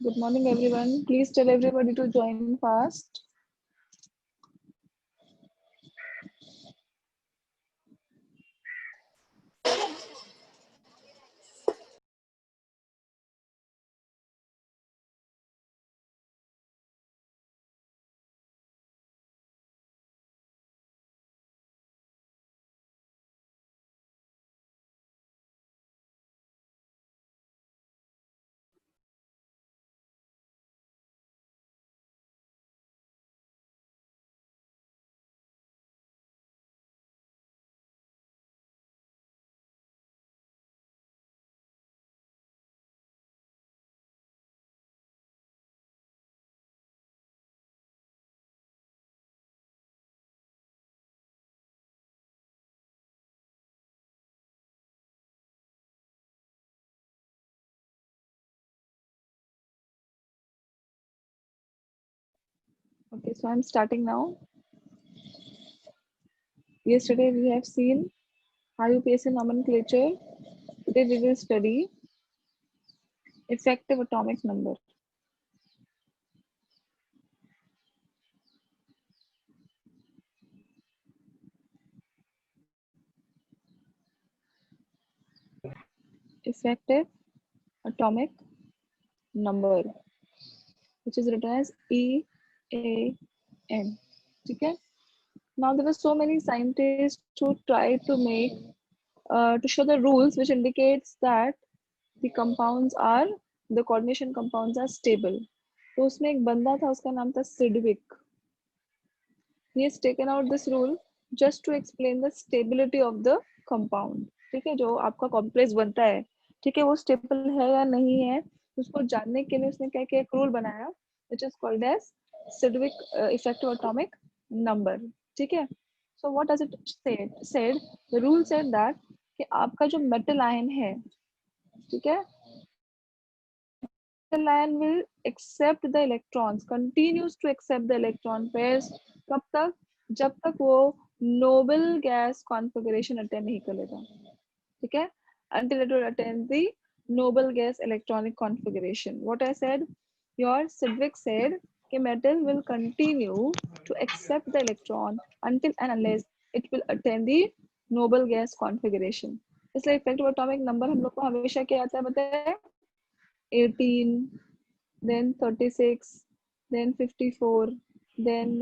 Good morning, everyone. Please tell everybody to join fast. Okay, so I'm starting now. Yesterday we have seen IUPAC nomenclature. Today we will study effective atomic number. Effective atomic number, which is written as EAN. Okay. Now there were so many scientists who tried to make to show the rules which indicates that the compounds are the coordination compounds are stable. तो उसमें एक बंदा था, उसका नाम था Sidgwick. He has taken out this rule just to explain the stability of the compound. ठीक है, जो आपका कॉम्प्लेक्स बनता है, ठीक है, वो स्टेबल है या नहीं है, उसको जानने के लिए उसने क्या किया, एक रूल बनाया which is called as Sidgwick effective atomic number. ठीक है. So what does it said? The rule said that कि आपका जो मेटल आयन है, ठीक है, the ion will accept the electrons, continues to accept the electron pairs. कब तक? जब तक वो noble gas configuration attain नहीं कर लेता. ठीक है? Until it will attain the noble gas electronic configuration. What I said? Your Sidgwick said कि metal will continue to accept the electron until and unless it will attain the noble gas configuration. इसलिए effective atomic number हम लोग को हमेशा क्या आता है बताए? 18, then 36, then 54, then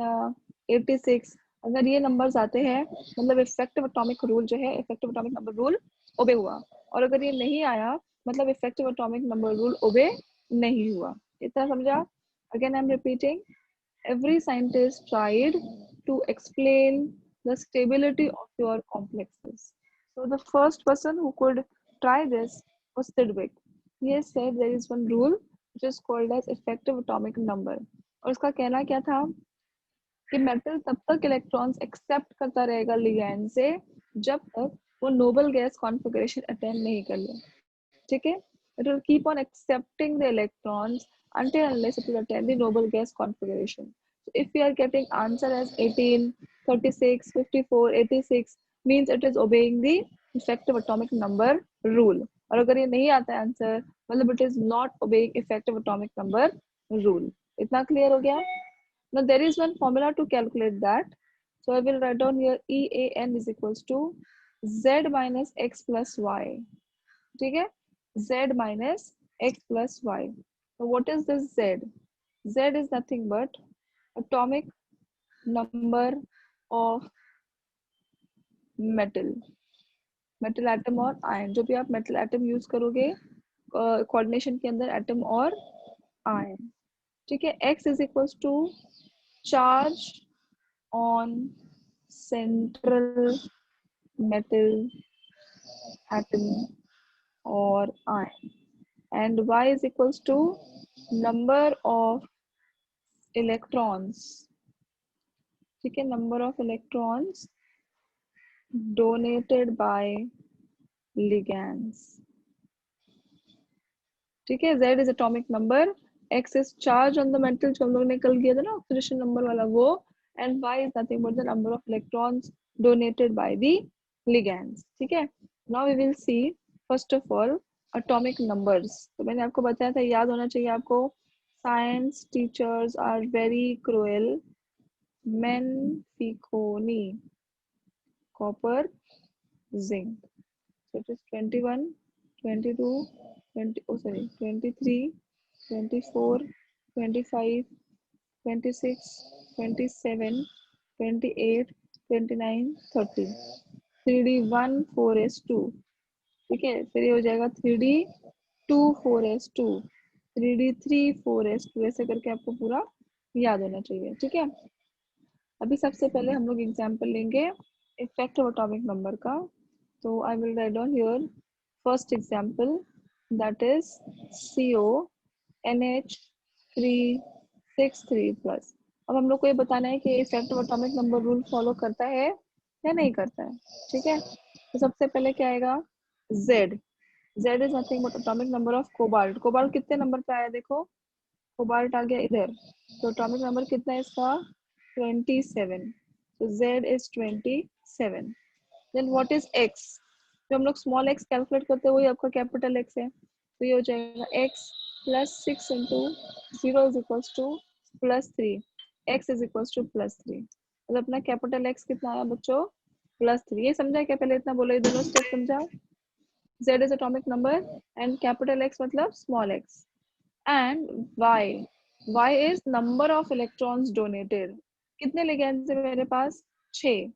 86. अगर ये नंबर्स आते हैं मतलब इफेक्टिव एटॉमिक रूल जो है, इफेक्टिव एटॉमिक नंबर रूल ओबे हुआ. और अगर ये नहीं आया मतलब इफेक्टिव एटॉमिक नंबर रूल ओबे नहीं हुआ. इतना समझा? Again I am repeating. Every scientist tried to explain the stability of your complexes. So the first person who could try this was Sidgwick. He has said there is one rule which is called as effective atomic number. और उसका कहना क्या था कि metal तब तक electrons accept करता रहेगा लिगैंड से जब तक वो नोबल गैस कॉन्फ़िगरेशन अटेन नहीं कर ले. ठीक है. It will keep on accepting the electrons until unless it will attain the noble gas configuration. So if we are getting answer as 18, 36, 54, 86 means it is obeying the effective atomic number rule. और अगर ये नहीं आता है answer मतलब it is not obeying effective atomic number rule. इतना clear हो गया? Now there is one formula to calculate that. So I will write down here EAN is equals to Z minus X plus Y. ठीक है. Z minus X plus Y. So what is this Z? Z is nothing but atomic number of metal. Metal atom और ion, जो भी आप metal atom use करोगे coordination के अंदर, atom और आयन. ठीक है. X is equals to charge on central metal atom or ion, and Y is equals to number of electrons. ठीक है. number of electrons donated by ligands. ठीक है. Z is atomic number, X is charge on the metal जो हम लोग ने कल किया था ना ऑक्सीडेशन नंबर वाला वो, and Y is nothing but the number of electrons donated by the ligands. ठीक है. Now we will see first of all atomic numbers. तो मैंने आपको बताया था, याद होना चाहिए आपको science teachers are very cruel. Menficoni, copper, zinc. So it is 21, 22, 20, oh sorry, 23, 24, 25, 26, 27, 28, 29, 30. 3D 1 4s2. ठीक है, फिर ये हो जाएगा 3D 2 4s2, 3D 3 4s2, ऐसे करके आपको पूरा याद होना चाहिए। ठीक है, अभी सबसे पहले हम लोग एग्जाम्पल लेंगे इफेक्ट ऑफ एटॉमिक नंबर का। तो आई will write down here first example, that is CONH363+। अब हम लोग को ये बताना है कि effect of atomic number rule follow करता है या नहीं करता है। ठीक है, तो सबसे पहले क्या आएगा, Z। Z is nothing but atomic number of cobalt. Cobalt कितने नंबर पे आया, देखो कोबाल्ट आ गया इधर, तो एटॉमिक नंबर कितना है इसका, 27। so Z is 27। then what is X, जो हम लोग स्मॉल x कैलकुलेट करते हैं वही आपका कैपिटल X है, तो ये हो जाएगा x plus 6 into 0 is equals two plus 3, x is equals two plus 3। मतलब अपना कैपिटल X कितना आया बच्चों, प्लस 3। ये समझा क्या, पहले इतना बोला, ये दोनों स्टेप समझा। Z is atomic number and capital X मतलब small x, and y is number of electrons donated। कितने लिगैंड है मेरे पास, 6।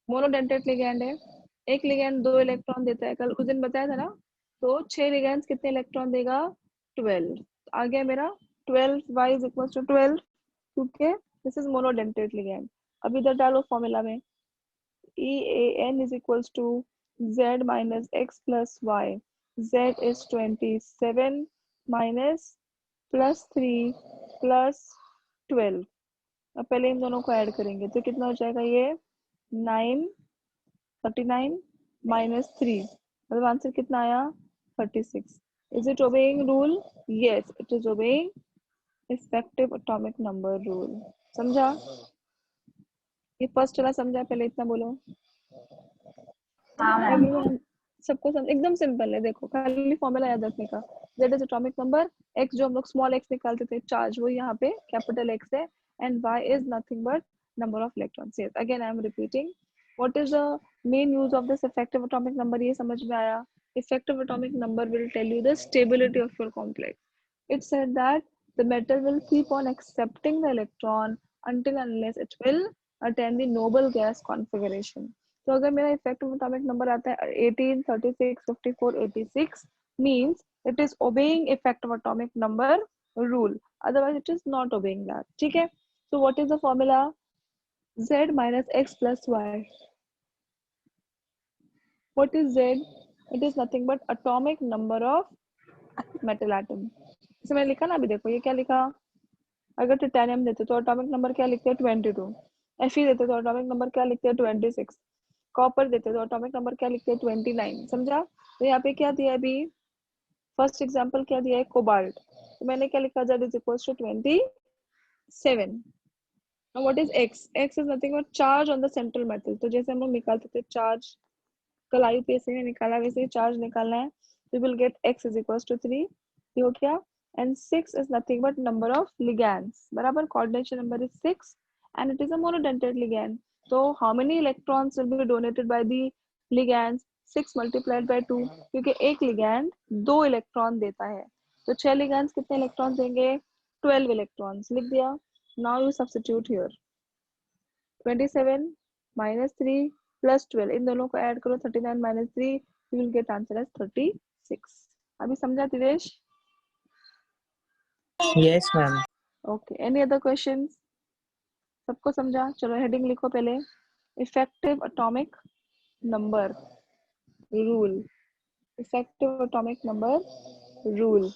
मोनोडेंटेट लिगैंड है, एक लिगैंड 2 इलेक्ट्रॉन देता है, कल उस दिन बताया था ना। तो 6 लिगैंड्स कितने इलेक्ट्रॉन देगा, 12। आ गया मेरा 12, y is equals to 12, क्योंकि दिस इज मोनोडेंटेट लिगैंड। अब इधर डालो फॉर्मूला में, EAN is equals to Z minus X plus Y। Z is 27 minus plus 3 plus 12। अब पहले इन दोनों को ऐड करेंगे तो कितना हो जाएगा, ये 9 39 minus 3, मतलब आंसर कितना आया, 36। Is it obeying rule? Yes, it is obeying effective atomic number rule। समझा, ये फर्स्ट वाला समझा, पहले इतना बोलो। एवरीवन, सबको समझ, एकदम सिंपल है, देखो खाली फॉर्मूला याद रखने का। Z is atomic number, x जो हम लोग स्मॉल x निकालते थे चार्ज, वो यहाँ पे कैपिटल X है, and y is nothing but number of electrons. Yes, again I am repeating, what is the main use of this effective atomic number, ये समझ में आया। Effective atomic number will tell you the stability of your complex. It said that the metal will keep on accepting the electron until unless it will attain the noble gas configuration। तो अगर मेरा effective atomic number आता है 18, 36, 54, 86, means it is obeying effective atomic number rule, otherwise it is not obeying that। ठीक है, so what is the formula, Z minus X plus Y। what is Z, it is nothing but atomic number of metal atom। इसे मैंने लिखा ना अभी, देखो ये क्या लिखा, अगर टिटेनियम देते तो एटॉमिक नंबर क्या लिखते हैं, 22। Fe देते तो एटॉमिक नंबर क्या लिखते हैं, 26। कॉपर देते तो एटॉमिक नंबर क्या लिखते हैं, 29। समझा, तो यहाँ पे क्या दिया है अभी, फर्स्ट एग्जांपल क्या दिया है, कोबाल्ट, तो मैंने क्या लिखा, Z is equals to 27। Now what is X? X is nothing but charge on the central metal। तो जैसे हम लोग निकालते थे चार्ज, कल IUPAC ने निकाला, वैसे ही चार्ज निकालना है, तो will get X is equals to 3। ये हो गया, and 6 is nothing but number of ligands, बराबर, coordination number is 6 and it is a monodentate ligand। so how many electrons will be donated by the ligands, 6 multiplied by 2, क्योंकि एक ligand 2 electron देता है, तो 6 ligands कितने electron देंगे, 12 electrons. लिख दिया। now you substitute here 27 minus 3 plus 12, इन दोनों को ऐड करो, 39 minus 3, you will get answer as 36। अभी समझा Divesh? Yes, ma'am. Okay, any other questions? सबको समझा? चलो हेडिंग लिखो पहले, effective atomic number rule. Effective atomic number rule,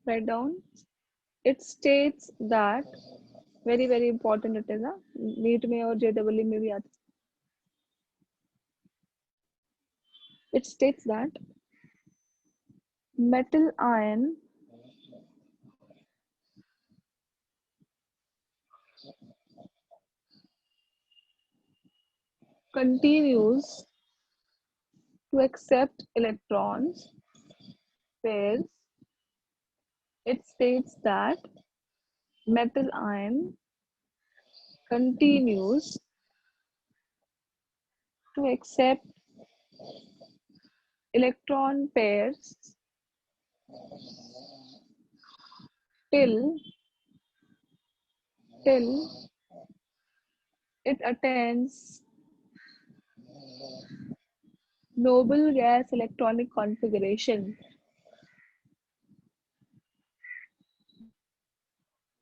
write down. It states that, very very important it is ना, NEET में और JEE में भी आता है। It states that metal ion continues to accept electrons pairs, it states that metal ion continues to accept electron pairs till it attains noble gas electronic configuration.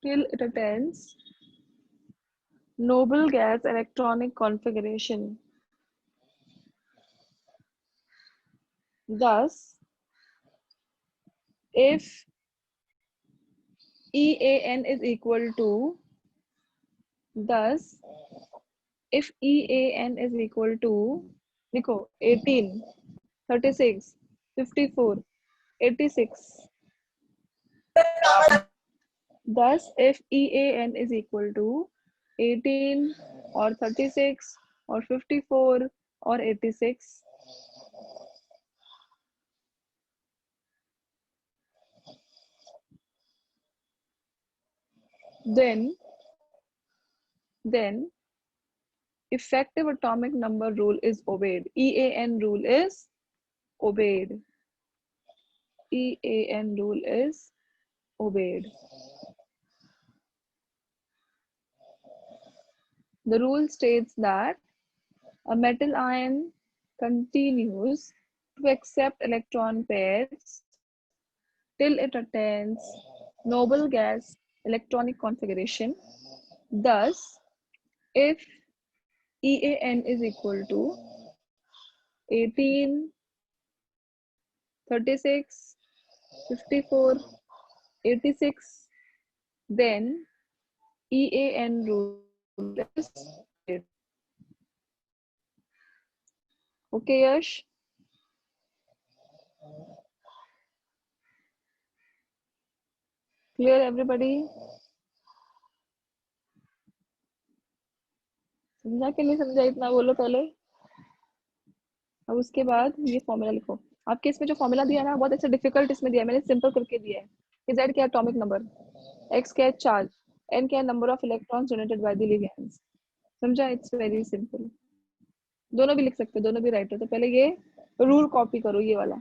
Till it attains noble gas electronic configuration. Thus, if EAN is equal to, thus, if EAN is equal to, देखो 18, 36, 54, 86. Thus, if EAN is equal to 18 or 36 or 54 or 86, then effective atomic number rule is obeyed. EAN rule is obeyed. EAN rule is obeyed. The rule states that a metal ion continues to accept electron pairs till it attains noble gas electronic configuration. Thus, if EAN is equal to 18, 36, 54, 86, then EAN rule is obeyed. Okay, Yash? Clear, everybody? समझा कि नहीं समझा, इतना बोलो पहले। अब उसके बाद ये फॉर्मूला लिखो। आपके इसमें जो फॉर्मूला दिया है ना, बहुत ऐसे डिफिकल्ट इसमें दिया है, मैंने सिंपल करके दिया है कि Z क्या एटॉमिक नंबर, X क्या चार्ज, N क्या number of electrons donated by the ligands. समझा? It's very simple. दोनों भी लिख सकते हो, दोनों भी राइट है। तो पहले ये रूल कॉपी करो, ये वाला।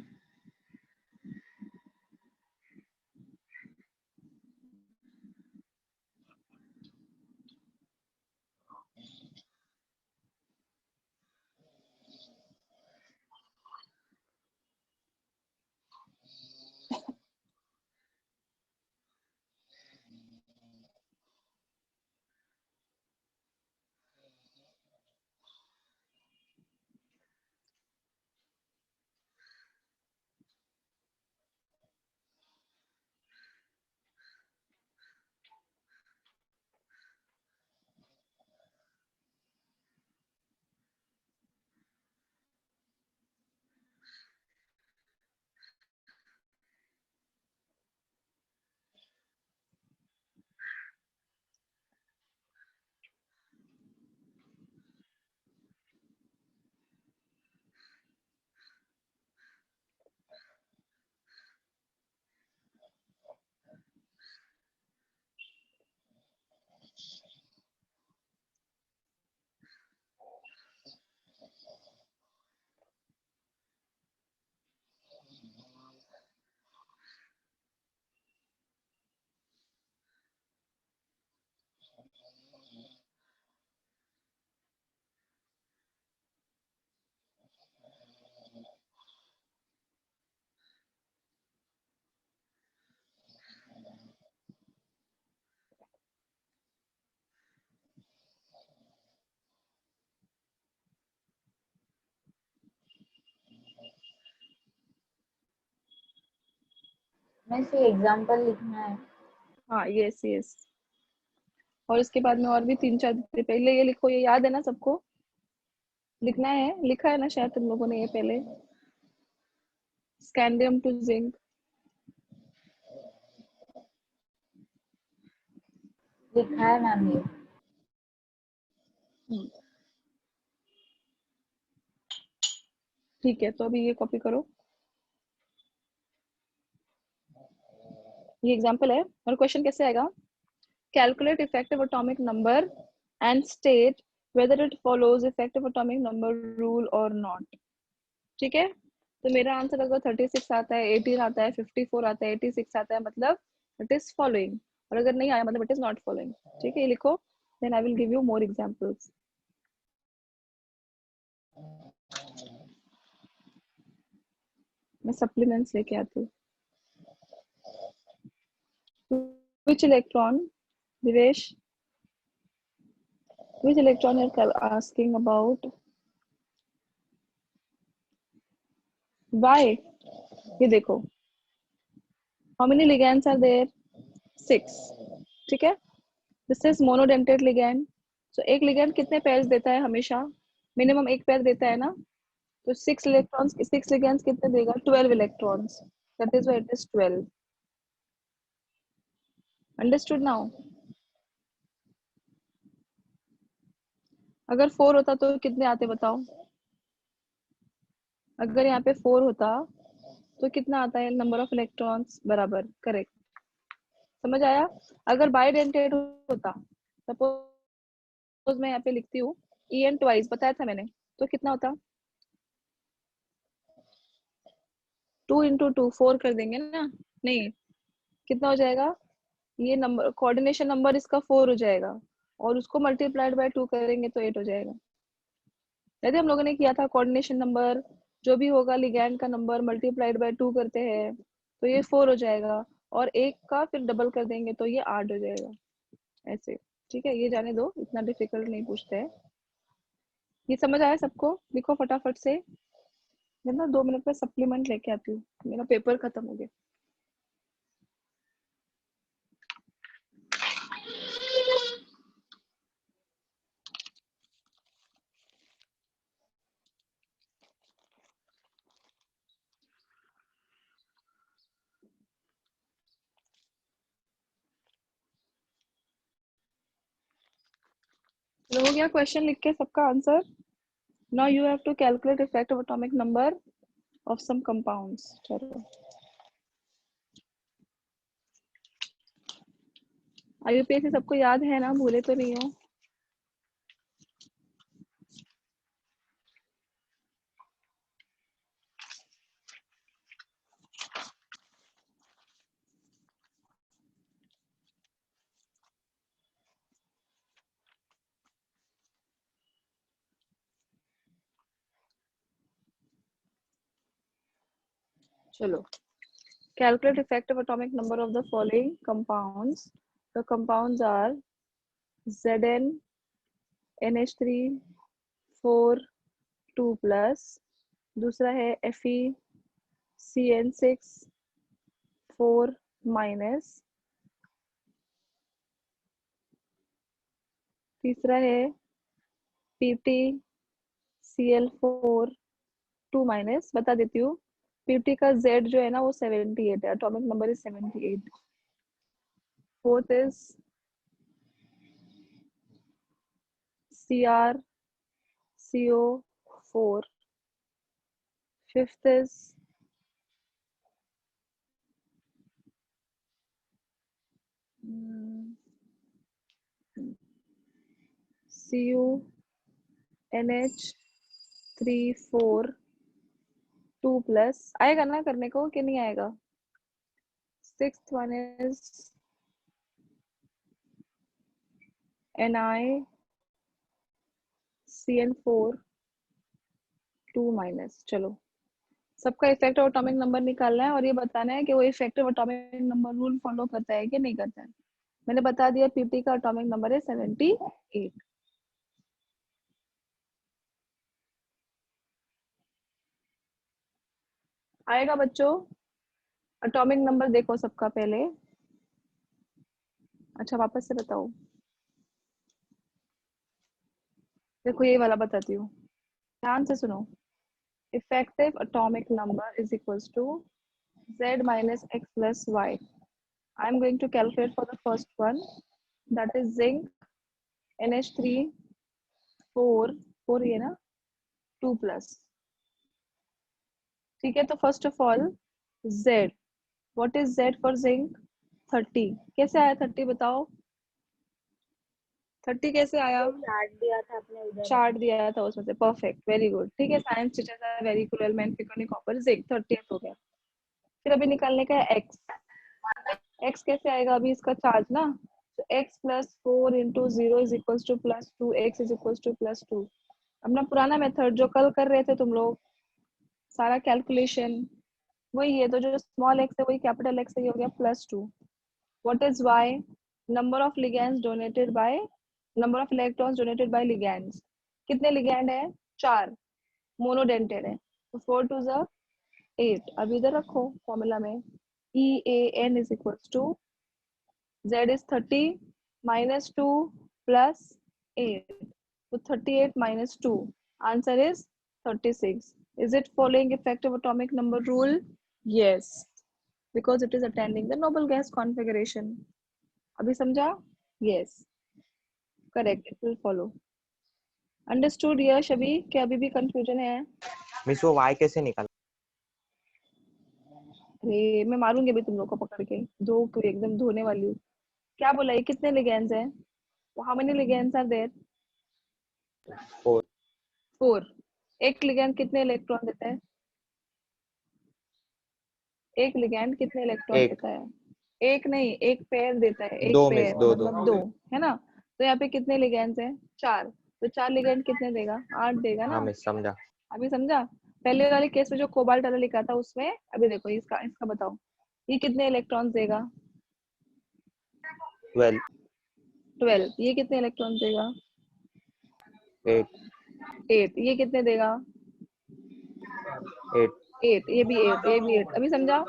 मैं से एग्जांपल लिखना है। हाँ, यस यस। और इसके बाद में और भी 3-4 पहले ये लिखो, ये याद है ना सबको? लिखना है, लिखा है ना शायद तुम लोगों ने ये पहले। स्कैंडियम टू जिंक, लिखा है मैम ये। ठीक है, तो अभी ये कॉपी करो, ये एग्जांपल है। और क्वेश्चन कैसे आएगा, calculate effective atomic number and state whether it follows effective atomic number rule और नॉट। ठीक है, तो मेरा आंसर अगर 36 आता है, 18 आता है, 54 आता है, 86 आता है, मतलब इट इज फॉलोइंग, और अगर नहीं आया मतलब इट इज नॉट फॉलोइंग। ठीक है, ये लिखो, then I will give you more examples. मैं सप्लीमेंट्स लेके आती हूँ। Which electron, Divesh? Which electron you're asking about? Why? ये देखो, how many ligands are there? 6. ठीक है, this is monodentate ligand. So एक ligand कितने pairs देता है हमेशा? मिनिमम एक पेयर देता है ना, तो 6 इलेक्ट्रॉन्स, 6 ligands कितने देगा? 12 electrons, that is why it is 12. Understood now? अगर 4 होता तो कितने आते बताओ? अगर यहाँ पे 4 होता तो कितना आता है नंबर ऑफ इलेक्ट्रॉन्स? बराबर, करेक्ट। समझ आया? अगर बाइडेंटेट होता, सपोज मैं यहाँ पे लिखती हूँ en ट्वाइस, बताया था मैंने, तो कितना होता? 2 इंटू 2, 4 कर देंगे ना? नहीं, कितना हो जाएगा? ये नंबर कोऑर्डिनेशन नंबर इसका 4 हो जाएगा, और उसको मल्टीप्लाइड बाय 2 करेंगे तो 8 हो जाएगा। यदि हम लोगों ने किया था कोऑर्डिनेशन नंबर जो भी होगा लिगैंड का नंबर मल्टीप्लाइड बाय 2 करते हैं तो ये 4 हो जाएगा, और एक का फिर डबल कर देंगे तो ये 8 हो जाएगा, ऐसे। ठीक है, ये जाने दो, इतना डिफिकल्ट नहीं पूछते हैं। ये समझ आया सबको? लिखो फटाफट से, मैं ना 2 मिनट में सप्लीमेंट लेके आती हूँ, मेरा पेपर खत्म हो गया। चलो, हो गया क्वेश्चन लिख के सबका answer. Now you have to calculate effect of atomic number of some compounds. चलो, आईयूपीएसी सबको याद है ना, भूले तो नहीं हो? चलो, calculate effective atomic number of the following compounds. The compounds are Zn, NH3, 4, 2 plus. दूसरा है Fe, CN6, 4 minus. तीसरा है Pt, Cl4, 2 minus. बता देती हूँ, Pt का Z जो है ना वो 78 है, atomic number is 78. Fourth is CrCO4. Fifth is CuNH3, 4, 2 plus. आएगा ना करने को कि नहीं आएगा? Sixth one is NiCN4, 2 minus. चलो, सबका इफेक्टिव एटॉमिक नंबर निकालना है और ये बताना है कि वो effective atomic number rule follow करता है कि नहीं करता है। मैंने बता दिया पीटी का एटॉमिक नंबर है 78। आएगा बच्चों? एटॉमिक नंबर देखो सबका पहले। अच्छा, वापस से बताओ। देखो, ये वाला बताती हूँ, ध्यान से सुनो। Effective atomic number is equals to z minus x plus y. I am going to calculate for the first one, that is zinc NH3, 4 4 ये ना, 2 plus. ठीक है, तो first of all Z, what is Z for zinc? 30। कैसे आया 30 बताओ? 30 कैसे आया? तो चार्ट दिया था आपने उधर। चार्ट दिया था उसमें से, परफेक्ट, वेरी गुड। ठीक है, science teachers are very cruel man, पिकोनी कॉपर जिंक 30 हो गया। फिर अभी निकालने का है x। x कैसे आएगा? अभी इसका चार्ज ना, तो x plus 4 into 0 is equals two plus 2, x is equals two plus 2। अपना पुराना मेथड जो कल कर रहे थे तुम लोग, सारा कैलकुलेशन वही है। तो जो स्मॉल x है वही कैपिटल X है, ये हो गया plus 2। What is y? Number of ligands donated bye, number of electrons donated bye ligands. कितने लिगैंड है? 4, मोनोडेंटेड है, तो 4 टू ज़ 8। अब इधर रखो फॉर्मूला में, EAN is equals to Z is 30 minus 2 plus 8. So 38 minus 2. Answer is 36. Is it following effective atomic number rule? Yes, because it is attending the noble gas configuration. अभी समझा? Yes, correct. It will follow. Understood यश? अभी क्या अभी भी confusion है? Miss वो y कैसे निकाला? अरे मैं मारूंगी अभी तुम लोग को पकड़ के, धो पूरी एकदम धोने वाली हूँ। क्या बोला? ये कितने लिगेंड्स हैं? How many ligands are there? 4 4। एक लिगैंड कितने इलेक्ट्रॉन देता है? एक लिगैंड कितने इलेक्ट्रॉन एक देता है? एक नहीं, एक पेयर देता है, एक 2 मिस पेयर 2 2 मतलब 2, है ना? तो यहाँ पे कितने लिगैंड्स हैं? 4। तो 4 लिगैंड कितने देगा? 8 देगा हाँ ना? मिस समझा। अभी समझा? पहले वाले केस में जो कोबाल्ट वाला लिखा था उसमें, अभी देखो इसका इसका बताओ, ये कितने इलेक्ट्रॉन्स देगा? 12 12। ये कितने इलेक्ट्रॉन देगा? 8 8। ये कितने देगा? 8 8। ये भी 8, ये भी 8। अभी समझा?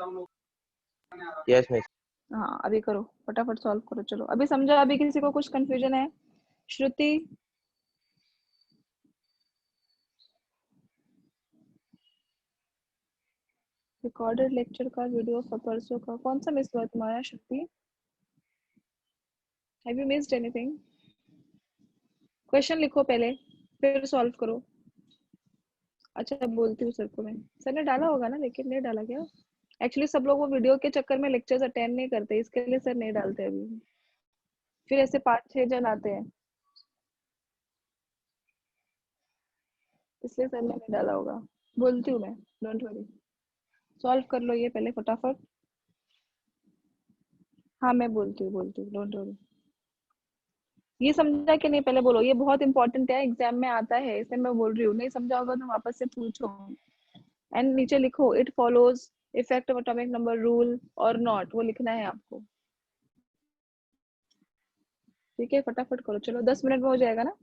Yes miss. हाँ अभी करो, फटाफट सॉल्व करो। चलो अभी समझा? अभी किसी को कुछ कंफ्यूजन है? श्रुति? रिकॉर्डेड लेक्चर का वीडियो परसों का कौन सा मिस हुआ तुम्हारा Shruti? Have you missed anything? Question लिखो पहले, फिर सॉल्व करो। अच्छा बोलती हूँ सर को मैं, सर ने डाला होगा ना, लेकिन नहीं डाला क्या? एक्चुअली सब लोग वो वीडियो के चक्कर में लेक्चर्स अटेंड नहीं करते, इसके लिए सर नहीं डालते अभी। फिर ऐसे 5-6 जन आते हैं, इसलिए सर ने नहीं डाला होगा। बोलती हूँ मैं, डोंट वरी। सॉल्व कर लो ये पहले फटाफट। हाँ मैं बोलती हूँ, डोंट वरी। ये समझा कि नहीं पहले बोलो, ये बहुत इंपॉर्टेंट है, एग्जाम में आता है, इसलिए मैं बोल रही हूँ। नहीं समझा होगा तो वापस से पूछो। एंड नीचे लिखो it follows effect of atomic number rule और नॉट, वो लिखना है आपको। ठीक है, फटाफट करो। चलो 10 मिनट में हो जाएगा ना?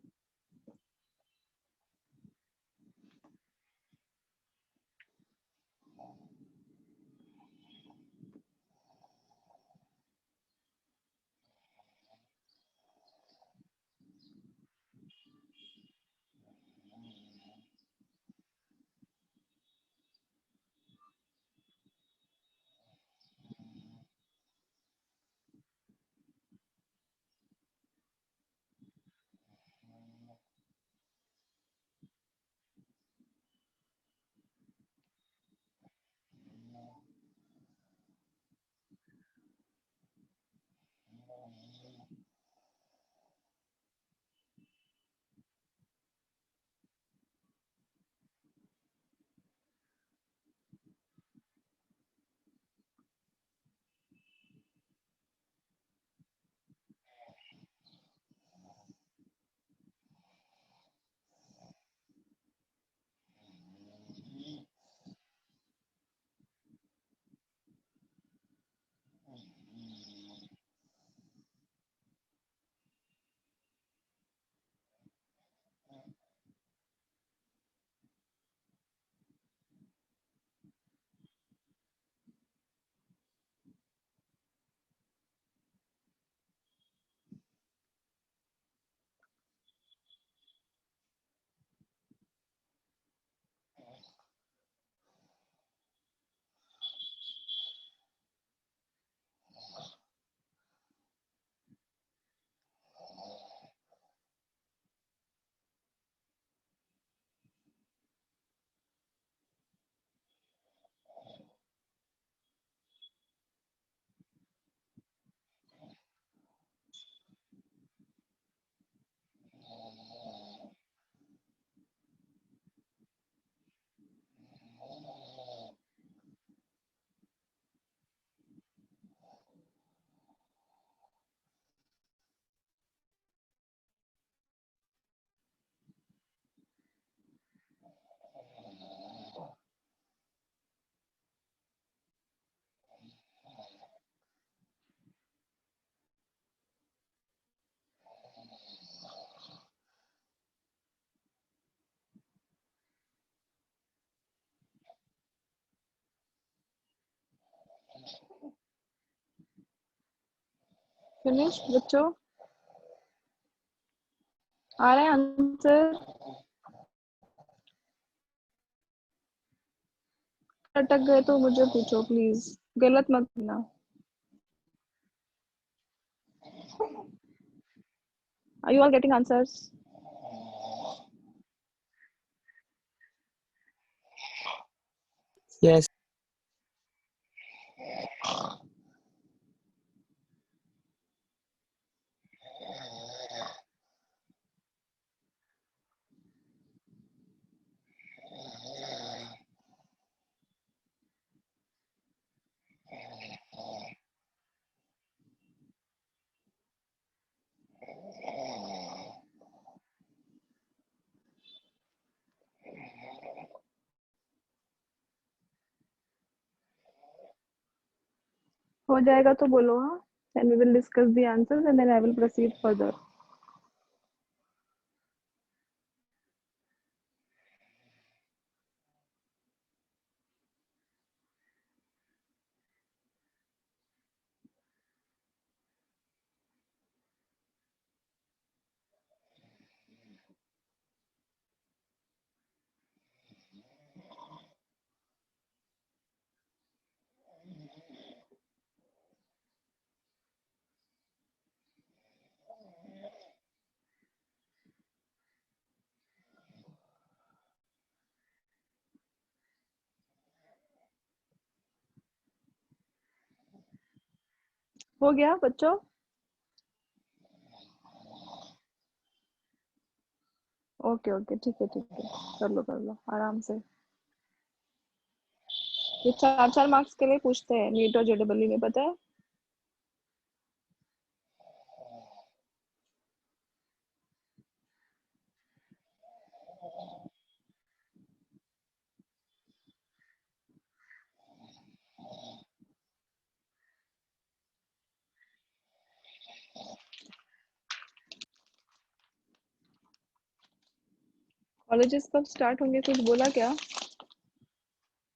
फिनिश बच्चों, आ रहे हैं आंसर? अटक गए तो मुझे पूछो प्लीज, गलत मत करना। Are you all getting answers? Yes. हो जाएगा तो बोलो हाँ, then we will discuss the answers and then I will proceed further. हो गया बच्चों? ओके ओके, ठीक है ठीक है, कर लो आराम से। ये 4-4 मार्क्स के लिए पूछते हैं नीट और जेडब्ल्यू में, पता है? कॉलेजेस कब स्टार्ट होंगे, कुछ बोला क्या?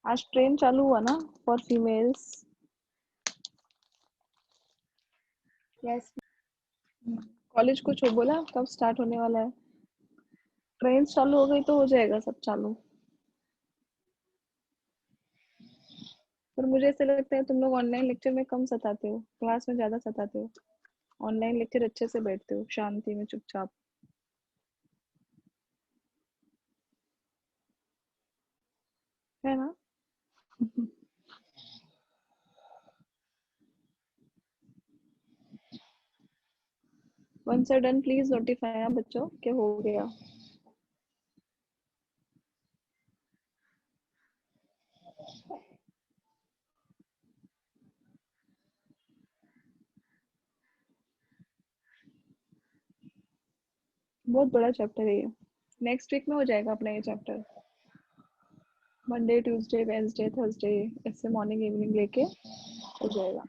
आज ट्रेन चालू हुआ ना फॉर फीमेल्स? यस। कॉलेज कुछ बोला कब स्टार्ट होने वाला है? ट्रेन चालू हो गई तो हो जाएगा सब चालू। पर मुझे ऐसा लगता है तुम लोग ऑनलाइन लेक्चर में कम सताते हो, क्लास में ज्यादा सताते हो। ऑनलाइन लेक्चर अच्छे से बैठते हो शांति में चुपचाप, है ना? Once are done please notify बच्चों के हो गया। बहुत बड़ा चैप्टर है ये, नेक्स्ट वीक में हो जाएगा अपना ये chapter. Monday Tuesday Wednesday Thursday ऐसे मॉर्निंग इवनिंग लेके हो जाएगा।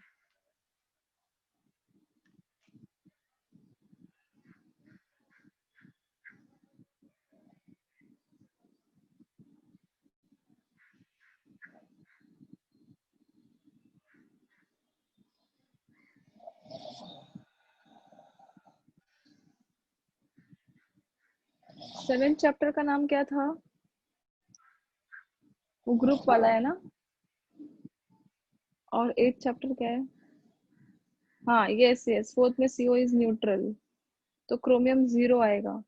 सेवेंथ चैप्टर का नाम क्या था? वो ग्रुप वाला है ना? और एट चैप्टर क्या है? हाँ यस यस, फोर्थ में सीओ इज न्यूट्रल, तो क्रोमियम 0 आएगा।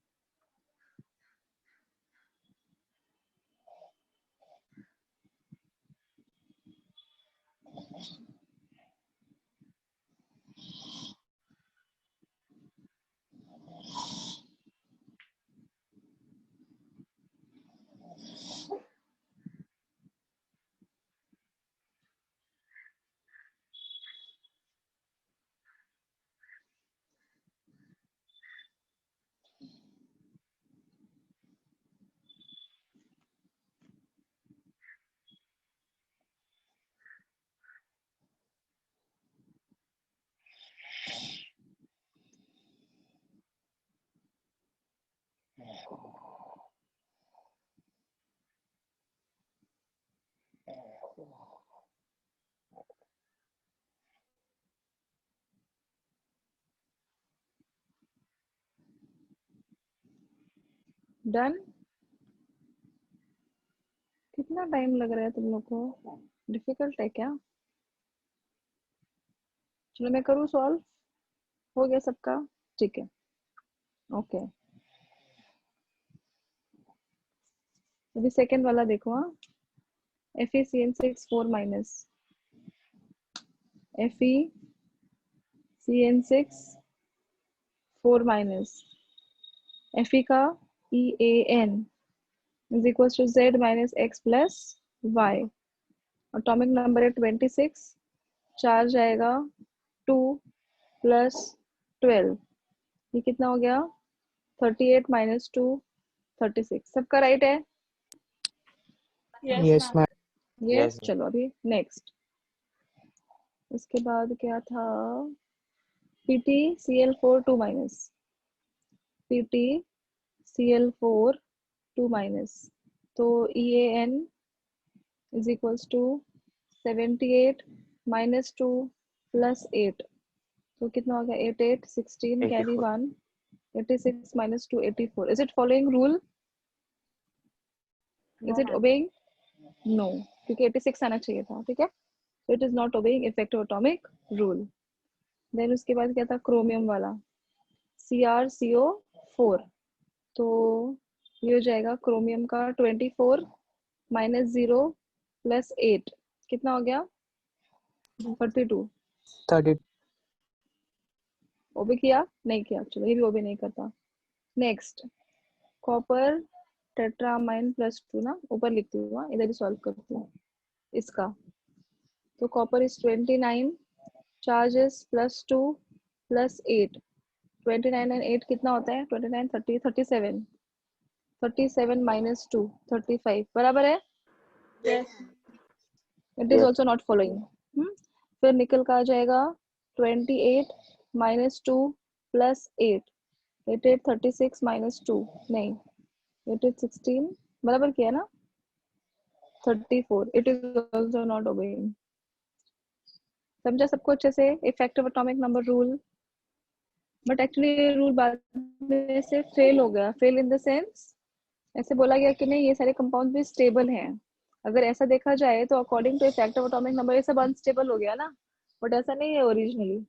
डन। कितना टाइम लग रहा है तुम लोग को? डिफिकल्ट है क्या? चलो मैं करूँ सॉल्व। हो गया सबका? ठीक है, ओके। अभी सेकंड वाला देखो। हाँ, FeCN6 4 minus FeCN6 4 minus Fe का EAN is equals to Z minus X plus Y। Atomic number है 26, चार्ज आएगा 2 प्लस 12, ये कितना हो गया? 38 माइनस 2 36। सबका राइट है? Yes ma'am. यस। Yes, चलो अभी नेक्स्ट। इसके बाद क्या था? PtCl4 2 माइनस PtCl4 2 माइनस, तो EAN is equals to 78 minus 2 plus 8, तो कितना हो गया? 8 8 16 carry 84. 1, 86 minus 2 84। Is it following rule? Is it obeying? No, क्योंकि 86 आना चाहिए था। ठीक है, so it is not obeying effective atomic rule। Then उसके बाद क्या था? क्रोमियम वाला CrCO4, तो ये हो जाएगा क्रोमियम का 24 माइनस 0 प्लस 8, कितना हो गया? 32। 30। ओबे किया? नहीं किया, चलो ये भी ओबे नहीं करता। नेक्स्ट, कॉपर टेट्रामाइन प्लस 2 ना, ऊपर लिखती हूँ, हाँ, इधर ही सॉल्व करती हूँ इसका। तो copper is 29, charges plus 2 plus 8, 29 and 8 कितना होता है? 29 30 37, 37 माइनस 2 35, बराबर है? It is Yes. Also not following. फिर निकल का आ जाएगा 28 माइनस 2 प्लस 8, 8 36 माइनस 2, नहीं 8 16, बराबर किया ना? 34। It is also not obeying. समझा सबको अच्छे से? Effective atomic number rule. But actually ये रूल बाद में से फेल हो गया। फेल इन द सेंस, ऐसे बोला गया कि नहीं ये सारे कंपाउंड भी स्टेबल हैं। अगर ऐसा देखा जाए तो according to effective atomic number ये सब अनस्टेबल हो गया ना, बट ऐसा नहीं है। Originally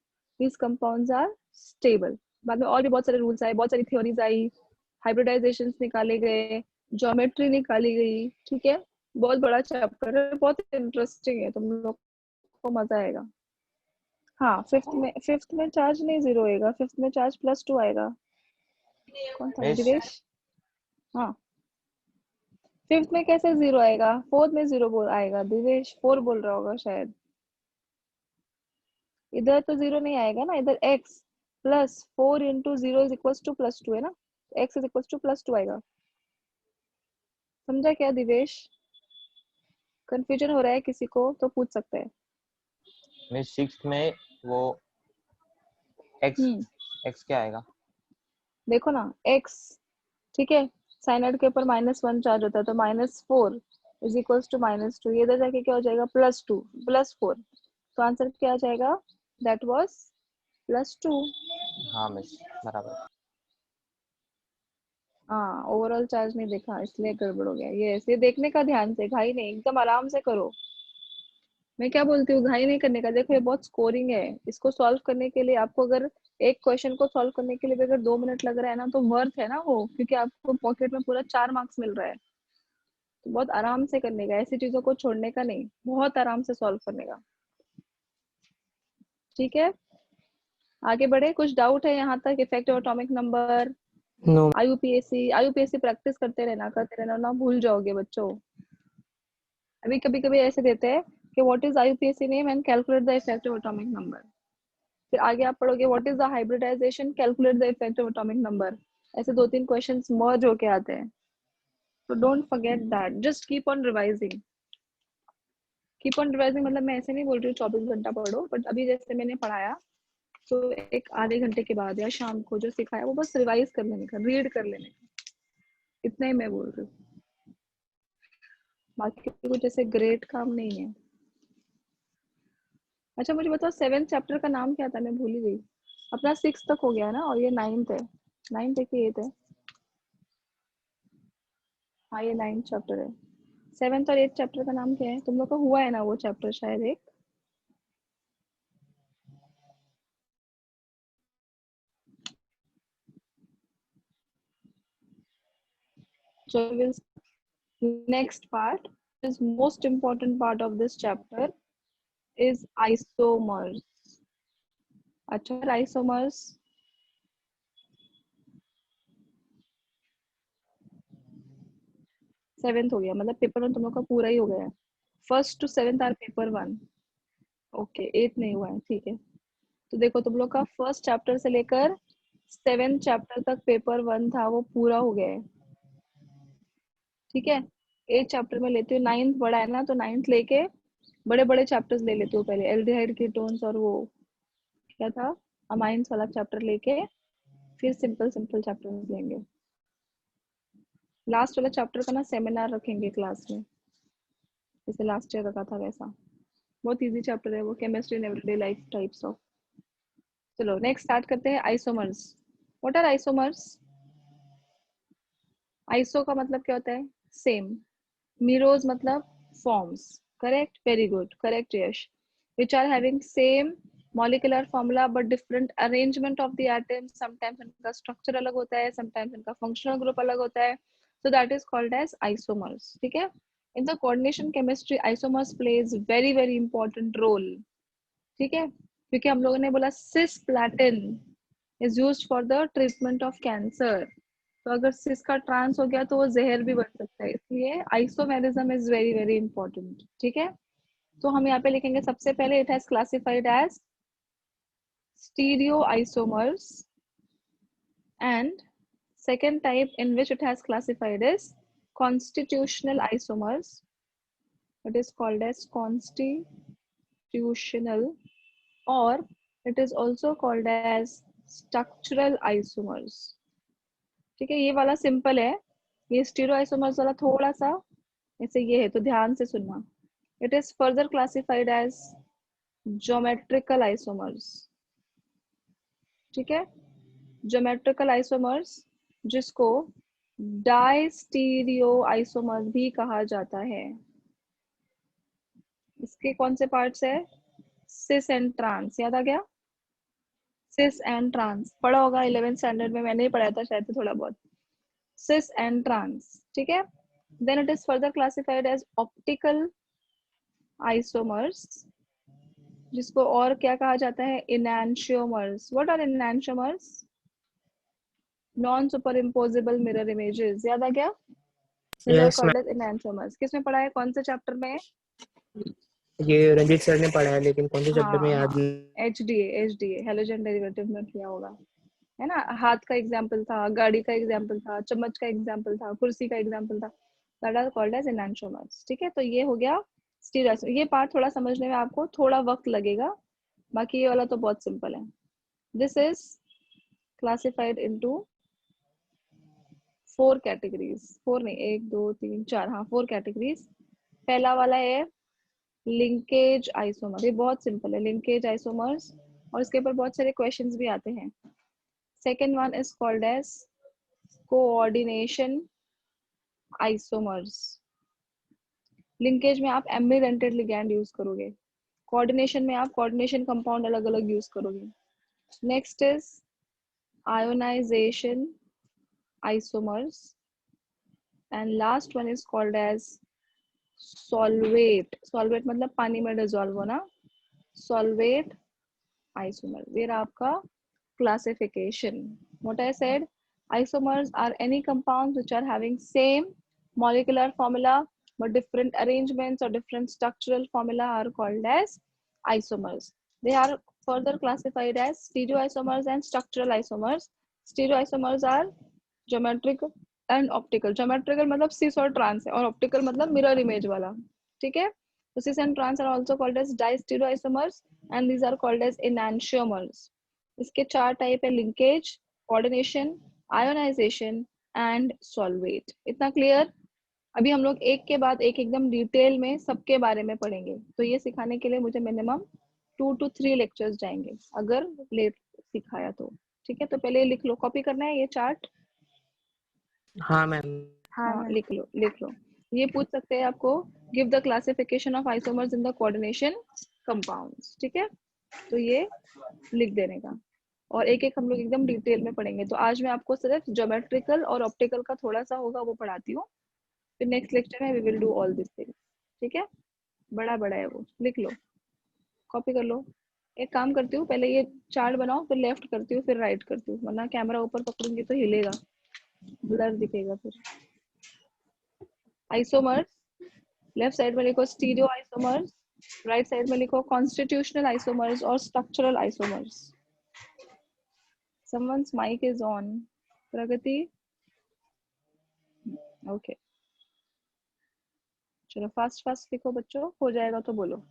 these compounds are stable. बाद में और भी बहुत सारे रूल्स आए, बहुत सारी थ्योरीज आई, हाइब्रिडाइजेशंस निकाले गए, ज्योमेट्री निकाली गई। ठीक है, बहुत बड़ा चैप्टर है, बहुत इंटरेस्टिंग है, तुम लोग को मजा आएगा। हाँ, फिफ्थ में चार्ज नहीं जीरो आएगा, फिफ्थ में चार्ज +2 आएगा। कौन था? Miss, दिवेश? हाँ, फिफ्थ में कैसे जीरो आएगा? फोर्थ में जीरो बोल आएगा। दिवेश 4 बोल रहा होगा शायद। इधर तो जीरो नहीं आएगा ना, इधर x plus 4 into 0 is equal to +2 है ना, x इज इक्वल टू +2 आएगा। समझा क्या दिवेश? कंफ्यूजन हो रहा है किसी को तो पूछ सकते हैं। Miss 6th में वो X X क्या आएगा? देखो ना, x, ठीक है, साइनाइड के ऊपर -1 चार्ज होता है, तो -4 इज इक्वल टू -2, ये इधर जाके क्या हो जाएगा? +2 +4, तो आंसर क्या आ जाएगा? That was +2। हाँ मिस, बराबर। हाँ, ओवरऑल चार्ज नहीं देखा इसलिए गड़बड़ हो गया। ये देखने का ध्यान से, घाई नहीं, एकदम आराम से करो। मैं क्या बोलती हूँ, घाई नहीं करने का। देखो ये बहुत स्कोरिंग है, इसको सॉल्व करने के लिए आपको अगर एक क्वेश्चन को सॉल्व करने के लिए भी अगर 2 मिनट लग रहा है ना, तो वर्थ है ना वो, क्योंकि आपको पॉकेट में पूरा 4 मार्क्स मिल रहा है। तो बहुत आराम से करने का, ऐसी चीजों को छोड़ने का नहीं, बहुत आराम से सॉल्व करने का। ठीक है, आगे बढ़े। कुछ डाउट है यहाँ तक? Effective atomic number, no. IUPAC practice करते रहना ना, भूल जाओगे बच्चों। अभी कभी कभी ऐसे देते हैं कि what is IUPAC name and calculate the effective atomic number. फिर आगे आप पढ़ोगे what is the hybridisation, calculate the effective atomic number. ऐसे 2-3 क्वेश्चंस मर्ज होके आते हैं, तो don't forget that, just keep on revising. Keep on revising मतलब मैं ऐसे नहीं बोल रही हूँ 24 घंटा पढ़ो, बट अभी जैसे मैंने पढ़ाया तो एक आधे घंटे के बाद या शाम को जो सिखाया वो बस रिवाइज कर लेने का, रीड कर लेने का, इतना ही मैं बोल रही हूँ। बाकी कुछ ऐसे ग्रेट काम नहीं है। अच्छा मुझे बताओ 7th चैप्टर का नाम क्या था? मैं भूल ही गई। अपना 6 तक हो गया ना, और ये 9th है। 9th है कि 8th है? हाँ ये 9th चैप्टर है। 7th और 8th चैप्टर का नाम क्या है? तुम लोग का हुआ है ना वो चैप्टर शायद एक? So we'll next part is most important part of this chapter is isomers. अच्छा isomers 7th हो गया, मतलब पेपर 1 तुम लोग का पूरा ही हो गया है। 1st to 7th are paper 1। Okay 8th नहीं हुआ है, ठीक है। तो देखो तुम लोग का फर्स्ट चैप्टर से लेकर 7th चैप्टर तक पेपर 1 था वो पूरा हो गया है, ठीक है। 8th चैप्टर में लेते हो, 9th बड़ा है ना तो 9th लेके बड़े बड़े चैप्टर्स ले लेते हो पहले, एल्डिहाइड कीटोन्स और वो क्या था अमाइंस वाला चैप्टर लेके फिर सिंपल सिंपल चैप्टर्स लेंगे। लास्ट वाला चैप्टर का ना सेमिनार रखेंगे क्लास में, जैसे लास्ट ईयर रखा था वैसा। बहुत इजी चैप्टर है वो, chemistry in everyday life types of. चलो नेक्स्ट स्टार्ट करते हैं isomers. What are isomers? Iso का मतलब क्या होता है? सेम। मीरोज मतलब forms. Correct, very good, correct Yash. which are having same molecular formula but different arrangement of the atoms, sometimes इनका structure अलग होता है, sometimes इनका functional group अलग होता है, so that is called as isomers, ठीक है। in the coordination chemistry isomers plays very very important role, ठीक है, क्योंकि हम लोगों ने बोला cisplatin is used for the treatment of cancer, तो अगर सिस का ट्रांस हो गया तो वो जहर भी बन सकता है, इसलिए isomerism is very very important, ठीक है। तो हम यहाँ पे लिखेंगे सबसे पहले it has classified as stereoisomers, and second type in which it has classified is constitutional isomers. It is called as constitutional, or it is also called as structural isomers, ठीक है। ये वाला सिंपल है, ये स्टीरियोआइसोमर्स वाला थोड़ा सा ऐसे ये है, तो ध्यान से सुनना। It is further classified as geometrical isomers, ठीक है। ज्योमेट्रिकल आइसोमर्स जिसको डाइस्टीरियो आइसोमर्स भी कहा जाता है। इसके कौन से पार्ट्स है? सिस एंड ट्रांस, याद आ गया? सिस एंड ट्रांस पढ़ा होगा 11th स्टैंडर्ड में, मैंने ही पढ़ाया था शायद थोड़ा बहुत। सिस एंड ट्रांस, ठीक है। Then it is further classified as optical isomers, जिसको और क्या कहा जाता है? Enantiomers. What are enantiomers? Non superimposable mirror images, याद आ गया? These are yes called as enantiomers. किसमें पढ़ा है, कौन से चैप्टर में? ये रंजीत सर ने पढ़ा है लेकिन कौन से शब्द में हाँ याद हाँ, एचडीए हेलोजन डेरिवेटिव में किया होगा, है ना। हाथ का एग्जाम्पल था, गाड़ी का एग्जाम्पल था, चम्मच का एग्जाम्पल था, कुर्सी का एग्जाम्पल था। That are called as enantiomers, ठीक है। तो ये हो गया स्टीरियो। ये पार्ट थोड़ा समझने में आपको थोड़ा वक्त लगेगा, बाकी ये वाला तो बहुत सिंपल है। This is classified into 4 categories, 4 नहीं 1 2 3 4, हाँ 4 कैटेगरीज। पहला वाला है लिंकेज आइसोमर, ये बहुत सिंपल है, लिंकेज आइसोमर्स, और इसके ऊपर बहुत सारे क्वेश्चंस भी आते हैं। Second one is called as coordination isomers. Linkage में आप एमिडेंटेड लिगैंड यूज करोगे, कोऑर्डिनेशन में आप कोऑर्डिनेशन कंपाउंड अलग अलग यूज करोगे। Next is ionisation isomers, and last one is called as solvate. Solvate मतलब पानी में डिसॉल्व होना, सॉल्वेट isomer. Where आपका classification, what I said, isomers are any compounds which are having same molecular formula but different arrangements or different structural formula are called as isomers. They are further classified as stereoisomers and structural isomers. Stereoisomers are geometric and optical. Geometrical मतलब cis और trans है, और optical मतलब mirror image वाला, ठीक है। So cis and trans are also called as distereoisomers and these are called as enantiomers. इसके 4 type है, linkage, coordination, ionisation and solvate. इतना क्लियर? अभी हम लोग एक के बाद एक एकदम डिटेल में सबके बारे में पढ़ेंगे, तो ये सिखाने के लिए मुझे मिनिमम 2 to 3 लेक्चर्स जाएंगे अगर लेट सिखाया तो, ठीक है। तो पहले लिख लो, कॉपी करना है ये चार्ट। हाँ मैम। हाँ हाँ मैम। लिख लो लिख लो। ये पूछ सकते हैं आपको, give the classification of isomers in the coordination compounds, ठीक है। तो ये लिख देने का, और एक एक हम लोग एकदम डिटेल में पढ़ेंगे। तो आज मैं आपको सिर्फ ज्योमेट्रिकल और ऑप्टिकल का थोड़ा सा होगा वो पढ़ाती हूँ, फिर नेक्स्ट लेक्चर में we will do all this thing, ठीक है। बड़ा बड़ा है वो, लिख लो, कॉपी कर लो। एक काम करती हूँ, पहले ये चार्ट बनाओ, फिर लेफ्ट करती हूँ, फिर राइट करती हूँ, वरना कैमरा ऊपर पकड़ूंगी तो हिलेगा, ब्लर दिखेगा फिर। आइसोमर्स, लेफ्ट साइड में लिखो स्टीरियो आइसोमर्स, राइट साइड में लिखो कॉन्स्टिट्यूशनल आइसोमर्स और structural isomers. someone's mic is on, Pragati, okay. चलो फास्ट फास्ट लिखो बच्चों, हो जाएगा तो बोलो।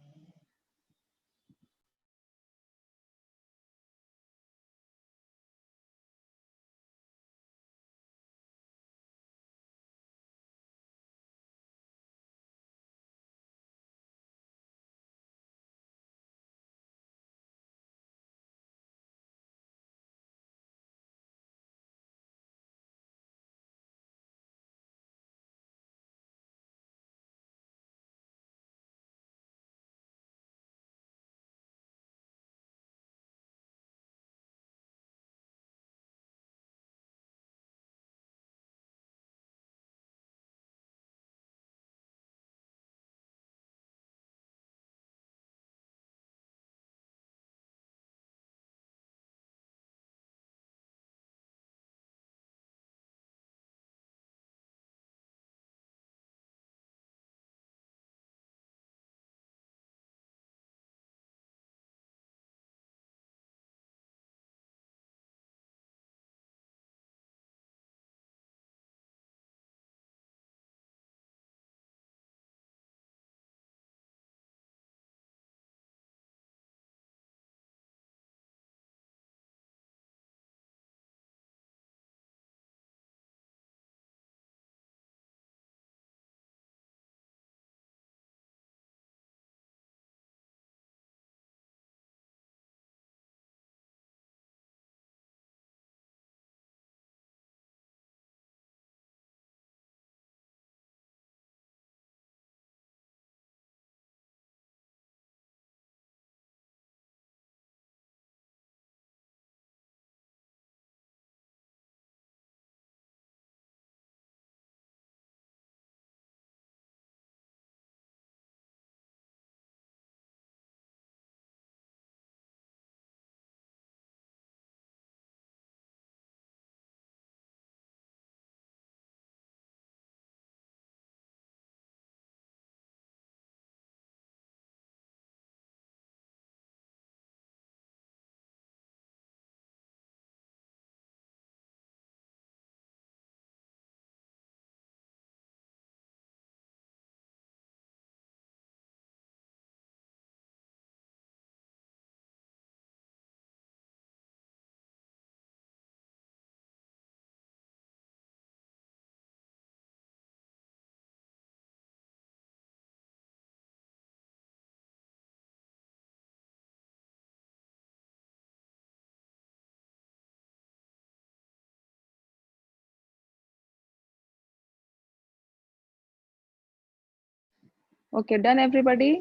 ओके डन एवरीबॉडी,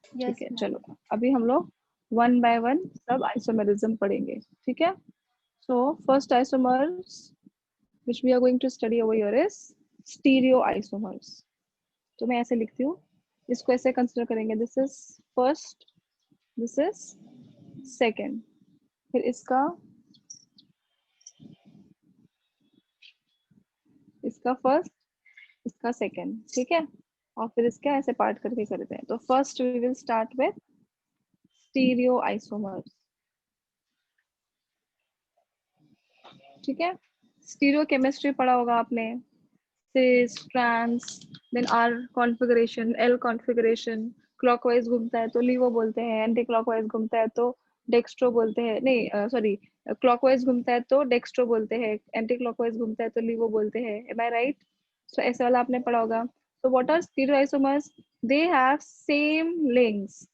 ठीक यस है। मैम। चलो अभी हम लोग वन बाय वन सब आइसोमेरिज्म पढ़ेंगे, ठीक है। So first isomers which we are going to study over here is stereoisomers. तो मैं ऐसे लिखती हूँ, इसको ऐसे कंसिडर करेंगे, this is first, this is second, फिर इसका फर्स्ट, इसका सेकेंड, ठीक है। और फिर इसके ऐसे पार्ट करके करते हैं। तो first we will start with stereoisomers, ठीक है। स्टीरियो केमिस्ट्री पढ़ा होगा आपने, cis, trans, then R configuration, L configuration, clockwise घूमता है तो LIVO बोलते हैं, एंटी क्लॉकवाइज घूमता है तो डेक्स्ट्रो बोलते हैं, नहीं सॉरी, क्लॉकवाइज घूमता है तो डेक्स्ट्रो बोलते हैं, एंटी क्लॉकवाइज घूमता है तो LIVO बोलते हैं, am I right? So ऐसे वाला आपने पढ़ा होगा। So what are stereoisomers? They have same links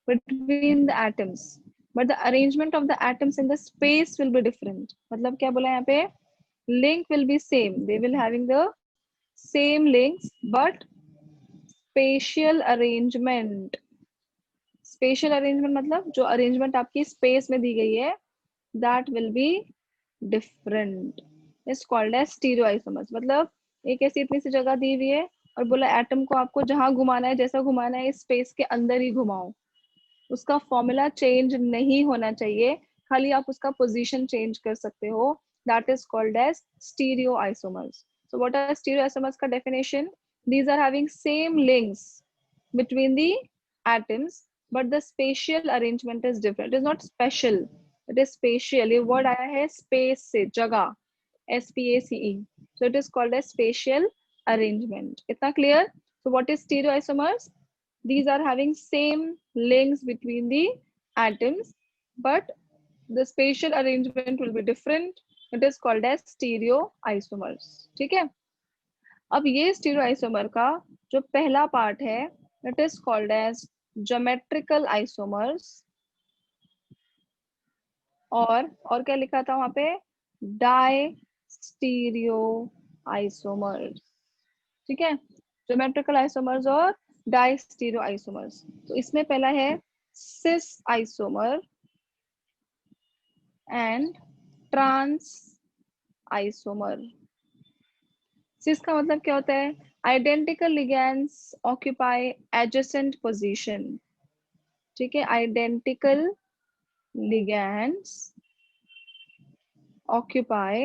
between the atoms, but the arrangement of the atoms in the space will be different. मतलब क्या बोला यहाँ पे, link will be same, they will having the same links, but spatial arrangement, spatial arrangement मतलब जो arrangement आपकी space में दी गई है that will be different, is called as stereoisomers. मतलब एक ऐसी इतनी सी जगह दी हुई है और बोला एटम को आपको जहां घुमाना है, जैसा घुमाना है, इस स्पेस के अंदर ही घुमाओ, उसका फॉर्मूला चेंज नहीं होना चाहिए, खाली आप उसका पोजीशन चेंज कर सकते हो, that is called as stereoisomers. So what are stereoisomers का definition? These are having same links between the atoms, but the spatial arrangement is different. It is not special, it is spatial. ये word आया है space से, जगह, SPACE. So it is called as spatial arrangement. इतना clear? So what is stereoisomers? These are having same links between the atoms, but the spatial arrangement will be different. It is called as stereoisomers. ठीक है? अब ये स्टीरियोआइसोमर का जो पहला part है, it is called as geometrical isomers, और क्या लिखा था वहां पे? Diastereoisomers. ठीक है, ज्योमेट्रिकल आइसोमर्स और डाई स्टीरियो आइसोमर्स। तो इसमें पहला है cis isomer and trans isomer. सिस का मतलब क्या होता है? Identical ligands occupy adjacent position. ठीक है, आइडेंटिकल लिगैंड्स ऑक्यूपाई,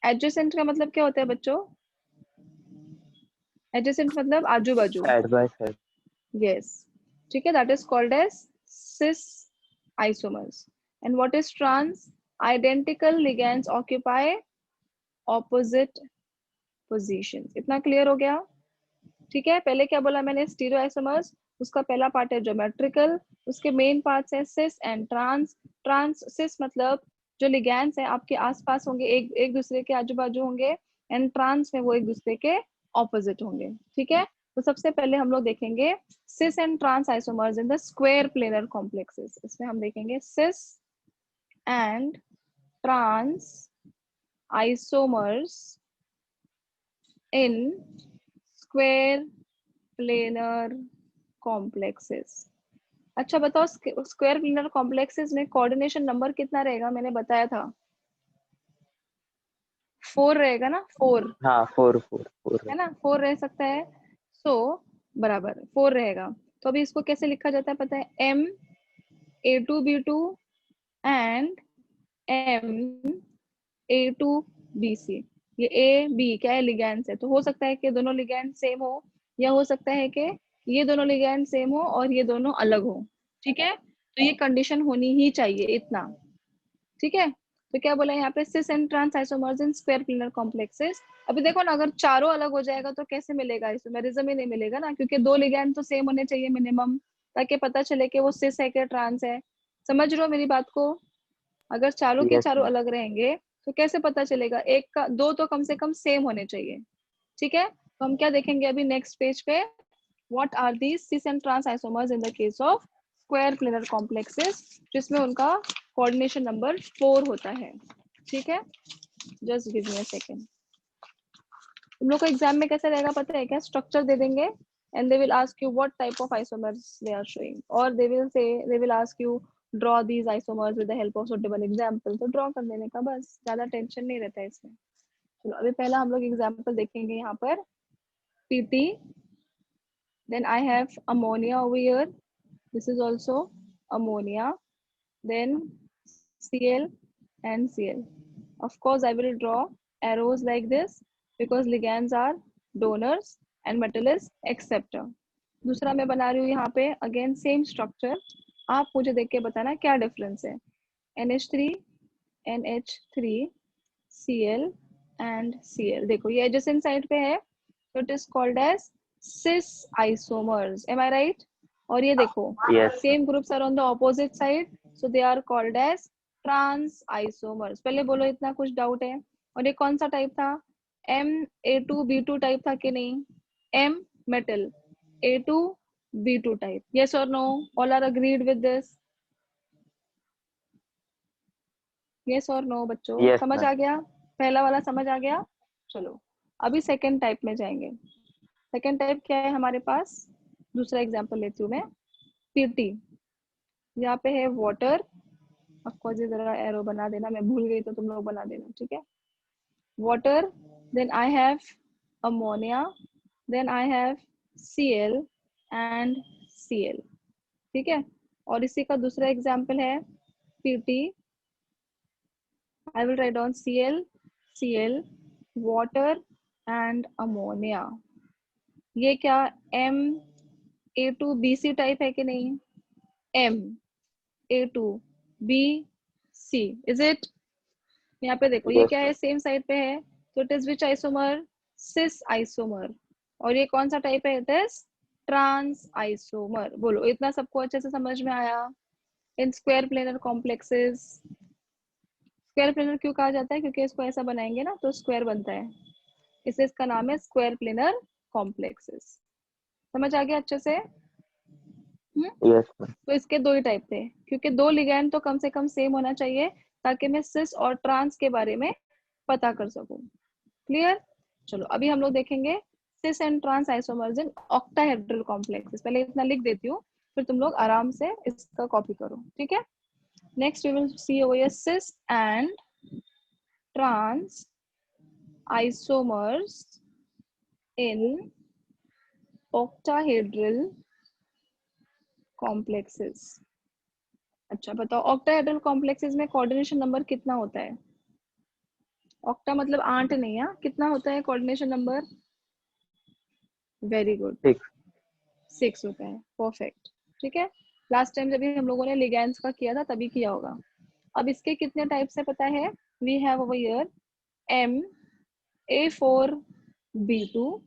एडजेसेंट का मतलब क्या होता है बच्चों? एडजेसेंट मतलब आजू बाजू। Side by side. यस, ठीक है, that is called as cis isomers. And what is trans? Identical ligands occupy opposite positions. इतना क्लियर हो गया? ठीक है, पहले क्या बोला मैंने? स्टीरियोआइसोमर्स, उसका पहला पार्ट है ज्योमेट्रिकल, उसके मेन पार्ट्स है सिस एंड ट्रांस। ट्रांस, सिस मतलब जो लिगैंड्स हैं आपके आसपास होंगे, एक दूसरे के आजू बाजू होंगे, एंड ट्रांस में वो एक दूसरे के ऑपोजिट होंगे। ठीक है, तो सबसे पहले हम लोग देखेंगे cis and trans isomers in the square planar complexes. इसमें हम देखेंगे cis and trans isomers in square planar complexes. अच्छा बताओ, स्क्वायर प्लेनर कॉम्प्लेक्सेस में कोऑर्डिनेशन नंबर कितना रहेगा? मैंने बताया था 4 रहेगा ना, 4 हाँ 4 है ना, 4 रह सकता है। सो बराबर 4 रहेगा। तो अभी इसको कैसे लिखा जाता है पता है? M A2B2 and M A2BC। ये A B क्या है? लिगैंड्स है। तो हो सकता है कि दोनों लिगैंड सेम हो, या हो सकता है कि ये दोनों लिगैंड सेम हो और ये दोनों अलग हो। ठीक है, तो ये कंडीशन होनी ही चाहिए इतना। ठीक है, तो क्या बोला यहाँ पे? Cis and trans isomers in square planar complexes. अभी देखो ना, अगर चारों अलग हो जाएगा तो कैसे मिलेगा? आइसोमेरिज्म ही नहीं मिलेगा ना, क्योंकि दो लिगैंड तो सेम होने चाहिए मिनिमम, ताकि पता चले कि वो सिस है कि ट्रांस है। समझ रहे हो मेरी बात को? अगर चारों के यस चारों मैम। अलग रहेंगे तो कैसे पता चलेगा? एक का दो तो कम से कम सेम होने चाहिए। ठीक है, तो हम क्या देखेंगे अभी नेक्स्ट पेज पे? What are these cis and trans isomers in the case of square planar complexes, जिसमें उनका कोऑर्डिनेशन नंबर 4 होता है। ठीक है, just give me a second. तुम लोग को एग्जाम में कैसे रहेगा पता है क्या? स्ट्रक्चर दे देंगे and they will ask you what type of isomers they are showing, और they will ask you draw these isomers with the help of suitable example. तो ड्रॉ कर देने का बस, ज्यादा टेंशन नहीं रहता है इसमें। चलो अभी पहला हम लोग एग्जांपल देखेंगे यहाँ पर, PT, then I have ammonia over here, this is also ammonia, then Cl and Cl. Of course I will draw arrows like this because ligands are donors and metal is acceptor. दूसरा मैं बना रही हूँ यहाँ पे again same structure, आप मुझे देख के बताना क्या डिफरेंस है। NH3 NH3 Cl and Cl, देखो ये एडजेसेंट साइड पे है, तो it is called as cis isomers, am I right? और ये देखो yes same groups are on the opposite side, so they are called as trans isomers। पहले बोलो, इतना कुछ डाउट है? और ये कौन सा टाइप था? Ma2B2 टाइप था कि नहीं? M metal A2B2 type, yes or no? All are agreed with this? Yes और नो बच्चों? Yes, समझ ma'am. आ गया? पहला वाला समझ आ गया? चलो अभी सेकंड टाइप में जाएंगे। सेकंड टाइप क्या है हमारे पास? दूसरा एग्जांपल लेती हूँ मैं, पीटी। यहाँ पे है वाटर, ऑफकोर्स ये जरा एरो बना देना, मैं भूल गई तो तुम लोग बना देना, ठीक है? Water, then I have ammonia, then I have Cl and Cl, ठीक है? और इसी का दूसरा एग्जांपल है Pt। I will write down Cl, water and ammonia। ये क्या Ma2Bc टाइप है कि नहीं? Ma2Bc, is it? यहाँ पे देखो ये Yes, क्या है, ma'am. सेम साइड पे है, तो it is which isomer? Cis isomer. और ये कौन सा टाइप है? It is trans isomer. बोलो, इतना सबको अच्छे से समझ में आया? In square planar complexes, square planar क्यों कहा जाता है? क्योंकि इसको ऐसा बनाएंगे ना तो स्क्वायर बनता है, इसलिए इसका नाम है स्क्वायर प्लेनर कॉम्प्लेक्सेस। समझ आ गया अच्छे से? Yes, ma'am. तो इसके दो ही टाइप थे, क्योंकि दो लिगैंड तो कम से कम सेम होना चाहिए ताकि मैं सिस और ट्रांस के बारे में पता कर सकूं। क्लियर? चलो अभी हम लोग देखेंगे cis and trans isomers in octahedral complexes. पहले इतना लिख देती हूँ, फिर तुम लोग आराम से इसका कॉपी करो, ठीक है? Next we will see over cis and trans isomers in octahedral complexes। अच्छा बताओ, ऑक्टाहेड्रल कॉम्प्लेक्सेस में कोऑर्डिनेशन नंबर कितना होता है? ऑक्टा मतलब 8 नहीं है, कितना होता है कोऑर्डिनेशन नंबर? Very good, 6. 6 होता है। परफेक्ट, ठीक है? लास्ट टाइम जब भी हम लोगों ने लिगैंड्स का किया था तभी किया होगा। अब इसके कितने टाइप्स है पता है? We have over here Ma4B2,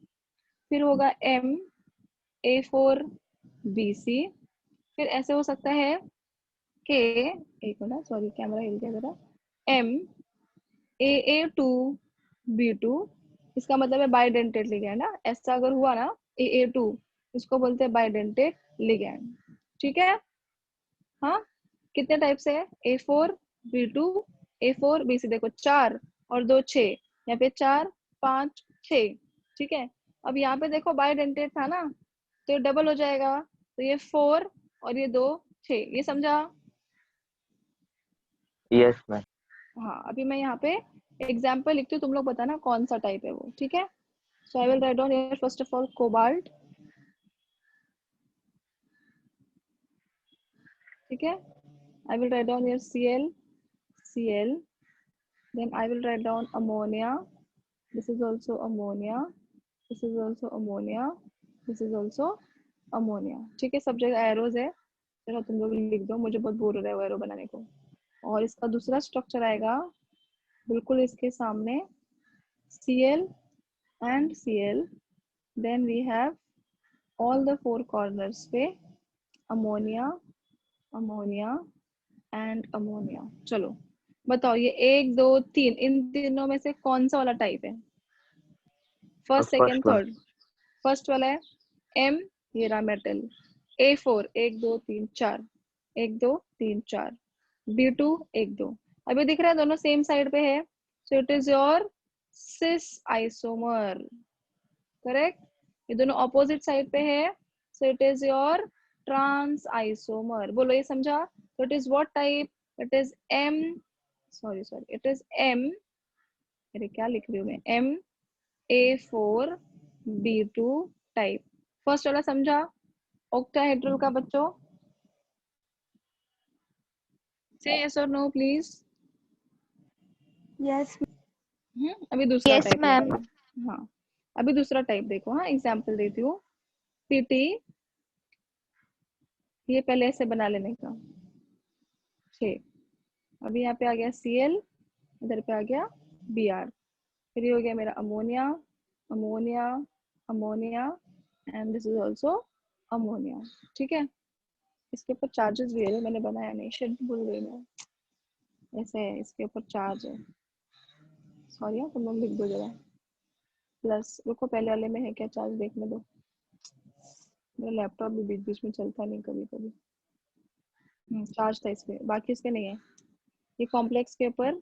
फिर होगा Ma4BC, फिर ऐसे हो सकता है के, एक मिनट सॉरी कैमरा हिल गया जरा, AA2B2, इसका मतलब है बाइडेंटेट लिगैंड ना, ऐसा अगर हुआ ना AA2, इसको बोलते हैं बाइडेंटेट लिगैंड, ठीक है? हाँ, कितने टाइप से है? A4B2, A4BC, देखो 4 और 2 6, यहाँ पे 4 5 6, ठीक है? अब यहाँ पे देखो बाइडेंटेट था ना, तो ये डबल हो जाएगा, तो ये 4 और ये 2 6, ये समझा? Yes, ma'am. हाँ, अभी मैं यहाँ पे एग्जाम्पल लिखती हूँ, तुम लोग बताना कौन सा टाइप है वो, ठीक है? So I will write down here first of all cobalt, ठीक है? I will write down here Cl, then I will write down ammonia, this is also ammonia, this is also ammonia, this is also ammonia, ठीक है? सब जगह arrows है, चलो तुम लोग लिख दो, मुझे बहुत बोर हो रहा है वो एरो बनाने को। और इसका दूसरा स्ट्रक्चर आएगा बिल्कुल इसके सामने, Cl and Cl, then we have all the 4 corners पे ammonia, ammonia and ammonia। चलो बताओ, ये 1 2 3 इन तीनों में से कौन सा वाला टाइप है? First, First second, one. Third? First वाला है M, ये रहा मेटल। A4 1 2 3 4, 1 2 3 4, B2 1 2, अभी दिख रहा है दोनों सेम साइड पे है, so it is your cis isomer, correct? ये दोनों ऑपोजिट साइड पे है, so it is your trans isomer. बोलो ये समझा? तो it is what type? It is M, sorry it is M, अरे क्या लिख रही हूँ मैं, Ma4B2 टाइप। फर्स्ट वाला समझा ऑक्टाहेड्रल का बच्चों? से यस और नो प्लीज। यस अभी दूसरा यस टाइप मैम। लेती हूँ। हाँ, अभी दूसरा टाइप देखो, हाँ एग्जाम्पल देती हूँ। पीटी, ये पहले ऐसे बना लेने का 6, अभी यहाँ पे आ गया Cl, इधर पे आ गया Br, फिर ये हो गया मेरा ammonia, ammonia, ammonia and this is also ammonia, ठीक है? इसके ऊपर चार्जेस भी है, मैंने बनाया नहीं, शेड भूल गई मैं, ऐसे है इसके ऊपर चार्ज है, सॉरी हाँ, तुम लोग लिख दो जरा प्लस। रुको पहले वाले में है क्या चार्ज देखने दो, मेरा लैपटॉप भी बीच बीच में चलता नहीं कभी कभी। चार्ज था इसमें, बाकी इसमें नहीं है। ये कॉम्प्लेक्स के ऊपर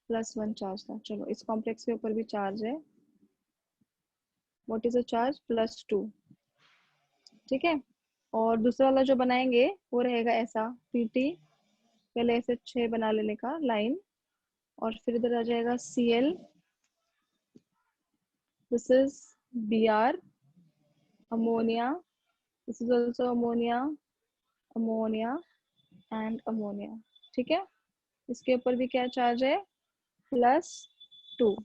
+1 चार्ज था। चलो इस कॉम्प्लेक्स के ऊपर भी चार्ज है। What is the charge? +2। ठीक है, और दूसरा वाला जो बनाएंगे वो रहेगा ऐसा, Pt पहले ऐसे 6 बना लेने का लाइन, और फिर इधर आ जाएगा Cl, this is Br, ammonia, this is also ammonia, ammonia and ammonia. ठीक है, इसके ऊपर भी क्या चार्ज है? +2।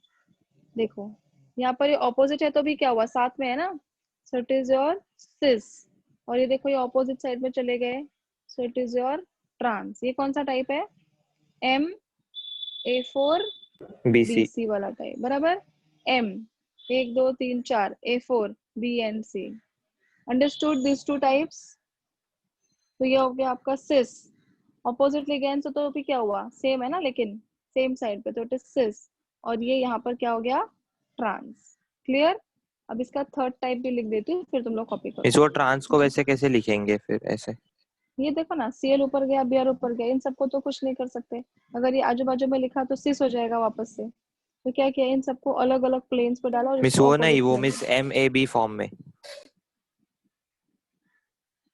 देखो यहाँ पर ये ऑपोजिट है तो भी क्या हुआ, साथ में है ना, so it is your cis. और ये देखो ये ऑपोजिट साइड में चले गए, so it is your trans. ये कौन सा टाइप है? MA4 BC। BC वाला टाइप, बराबर। M 1 2 3 4 A4 B and C। Understood this two types. तो ये हो गया आपका सिस। ऑपोजिट लिगेंड्स तो भी क्या हुआ, सेम है ना, लेकिन सेम साइड पे, तो इट इज सिस। और ये यहाँ पर क्या हो गया? ट्रांस। क्लियर? अब इसका थर्ड टाइप भी लिख देती हूँ, फिर तुम लोग कॉपी करो। इसको ट्रांस को वैसे कैसे लिखेंगे फिर ऐसे? ये देखो ना, Cl ऊपर गया, Br ऊपर गया, इन सबको तो कुछ नहीं कर सकते। अगर ये आजू बाजू में लिखा तो सिस हो जाएगा वापस से। तो क्या किया, इन सबको अलग अलग प्लेन्स पे डाला और मिस इसको वो नहीं, ऑपोजिट वो में। मिस MAB फॉर्म में।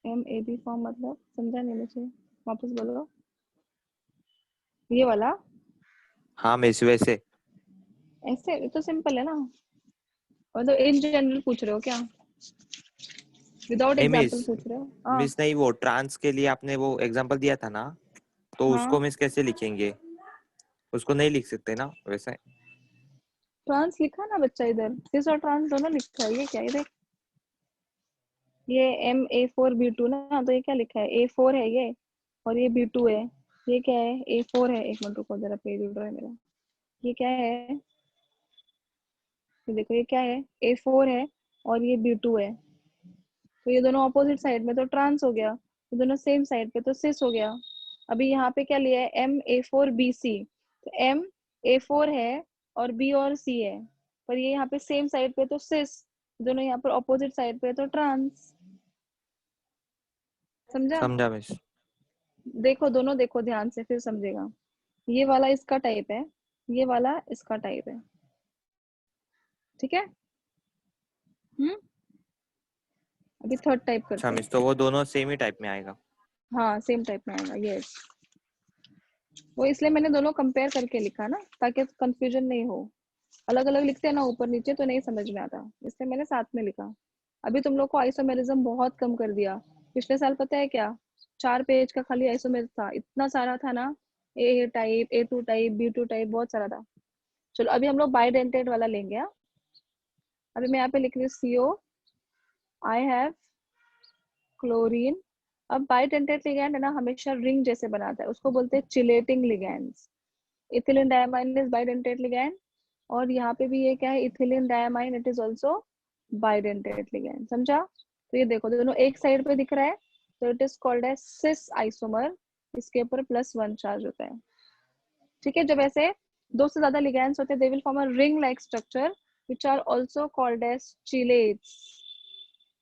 MAB फॉर्म मतलब समझा नहीं मुझे, वापस बोलो। ये वाला हाँ मिस वैसे। ऐसे, ये तो सिंपल है ना। मतलब इन जनरल पूछ रहे हो क्या? विदाउट नहीं एग्जांपल मिस, पूछ रहे हो? हाँ मिस नहीं, वो ट्रांस के लिए आपने वो एग्जांपल दिया था ना, तो हाँ, उसको मिस कैसे लिखेंगे? उसको नहीं लिख सकते ना वैसे? ट्रांस लिखा ना बच्चा, इधर सिस और ट्रांस दोनों लिखा है। ये क्या है, देख, ये MA4B2 ना, तो ये क्या लिखा है? A4 है ये, और ये B2 है। ये क्या है? A4 है। एक मिनट रुको, जरा पेज उड़ रहा है मेरा। ये क्या है? ये देखो, ये क्या है? A4 है और ये B2 है। तो ये दोनों ऑपोजिट साइड में तो ट्रांस हो गया, ये दोनों सेम साइड पे तो सिस हो गया। अभी यहाँ पे क्या लिया है? MA4BC। तो MA4 है और B और C है, पर ये यहाँ पे सेम साइड पे तो सिस, दोनों यहाँ पर ऑपोजिट साइड पे तो ट्रांस। समझा? समझा मिस। देखो दोनों, देखो ध्यान से फिर समझेगा। ये वाला इसका टाइप है, ये वाला इसका टाइप है। ठीक है? अभी थर्ड टाइप अच्छा करते हैं। मिस, तो वो दोनों सेम ही टाइप में आएगा? हाँ सेम टाइप में आएगा, यस। वो इसलिए मैंने दोनों कंपेयर करके लिखा ना, ताकि कंफ्यूजन नहीं हो। अलग अलग लिखते हैं ना ऊपर नीचे तो नहीं समझ में आता, इसलिए मैंने साथ में लिखा। अभी तुम लोग को आइसोमेरिज्म बहुत कम कर दिया। पिछले साल पता है क्या, 4 पेज का खाली आइसोमेर था, इतना सारा था ना। ए type, A2 type, B2 type, बहुत सारा था। चलो अभी हम लोग बाइडेंटेट वाला लेंगे। हाँ, अभी मैं यहाँ पे लिख रही हूँ CO, आई हैव क्लोरीन। अब बाइडेंटेट लिगैंड है ना, हमेशा रिंग जैसे बनाता है, उसको बोलते हैं chelating ligands. Ethylene diamine is bidentate ligand, और यहाँ पे भी ये क्या है? Ethylene diamine, it is also bidentate ligand. समझा? तो ये देखो दोनों एक साइड पे दिख रहा है, तो it is called as cis isomer. इसके ऊपर +1 चार्ज होता है। ठीक है, जब ऐसे दो से ज्यादा लिगैंड्स होते हैं, they will form a ring like structure which are also called as chelates.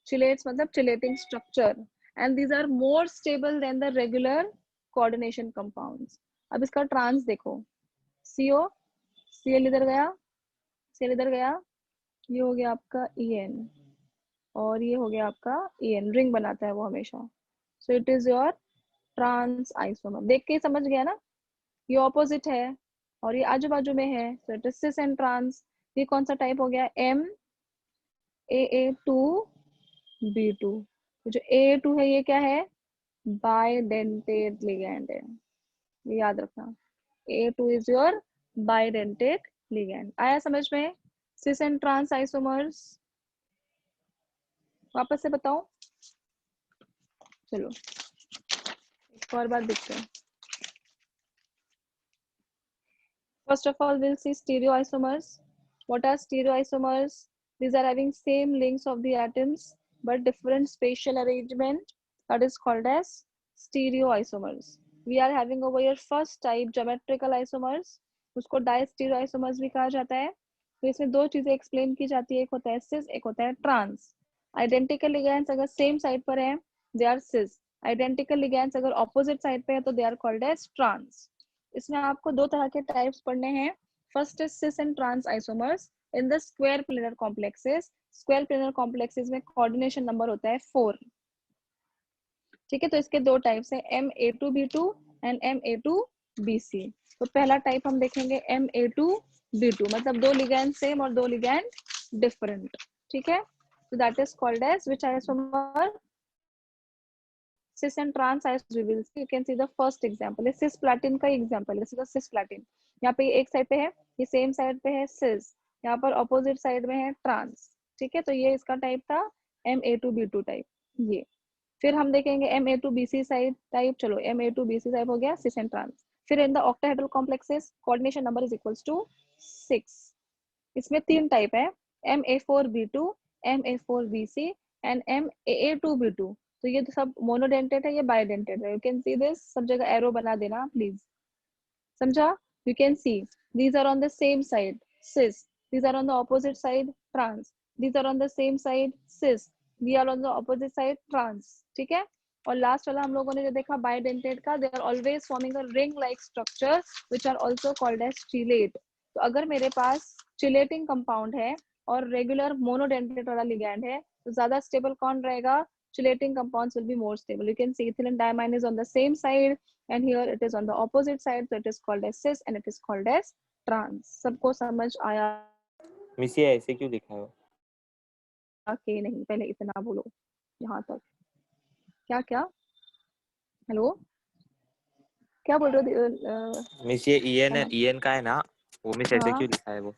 Chelates मतलब chelating structure, and these are more stable than the regular coordination compounds. अब इसका ट्रांस देखो, CO, Cl इधर गया, Cl इधर गया, ये हो गया आपका En, और ये हो गया आपका En, रिंग बनाता है वो हमेशा। So it is your trans isomer. देख के ही समझ गया ना, ये ऑपोजिट है और ये आजू बाजू में है, so it is cis and trans. ये कौन सा टाइप हो गया? MAA2B2। तो जो AA2 है ये क्या है? बाइडेंटेट लिगैंड है, ये याद रखना। A2 is your bidentate ligand. आया समझ में? सिस एंड ट्रांस आइसोमर्स। वापस से बताओ, चलो एक और बार देखते हैं। First of all, we'll see stereoisomers. What are stereoisomers? These are having same links of the atoms but different spatial arrangement. That is called as stereoisomers. We are having over here first type geometrical isomers. उसको distereoisomers भी कहा जाता है। तो इसमें दो चीजें explain की जाती है, एक होता है cis, एक होता है trans. Identical ligands अगर same side पर है, they are cis. Identical ligands अगर opposite side पे है तो they are called as trans. इसमें आपको दो तरह के टाइप्स पढ़ने हैं. First is cis and trans isomers in the square planar complexes. Square planar complexes में कोऑर्डिनेशन नंबर होता है 4. ठीक है, तो इसके दो टाइप्स है Ma2B2 एंड Ma2BC. तो पहला टाइप हम देखेंगे Ma2B2, मतलब दो लिगैंड सेम और दो लिगैंड डिफरेंट. ठीक है, so that is called as which isomer? cis and trans isomer. We will see, you can see the first example is cisplatin का example. this is the cisplatin. यहाँ पे एक side पे है, ये सेम साइड पे है cis, यहाँ पर ऑपोजिट साइड में है ट्रांस. ठीक है, तो ये इसका टाइप था Ma2B2 टाइप. ये फिर हम देखेंगे Ma2BC साइड टाइप. चलो Ma2BC टाइप हो गया cis and trans. फिर in the octahedral complexes coordination number is equals to 6. इसमें तीन टाइप है Ma4B2, Ma4BC एंड Ma2B2. तो ये तो सब मोनोडेंटेड है, ये बाइडेंटेड है. यू कैन सी दिस, सब जगह एरो बना देना प्लीज. समझा? You can see these are on the same side cis, these are on the opposite side trans, these are on the same side cis, we are on the opposite side trans. ठीक है, और last वाला हम लोगों ने जो देखा bidentate का, they are always forming a ring like structure which are also called as chelate. तो अगर मेरे पास चिलेटिंग कंपाउंड है और रेगुलर मोनोडेंटेड वाला लिगैंड है, तो ज्यादा स्टेबल कौन रहेगा? Chelating compounds will be more stable. You can see ethylene diamine is on the same side and here it is on the opposite side, so it is called as cis and it is called as trans. सबको समझ आया miss ये ऐसे क्यों लिखा है? कि नहीं? पहले इतना बोलो यहाँ तक. क्या क्या? हेलो, क्या बोल रहे हो? मिस ये EN का है ना, वो मिस ऐसे हाँ, क्यों लिखा है वो?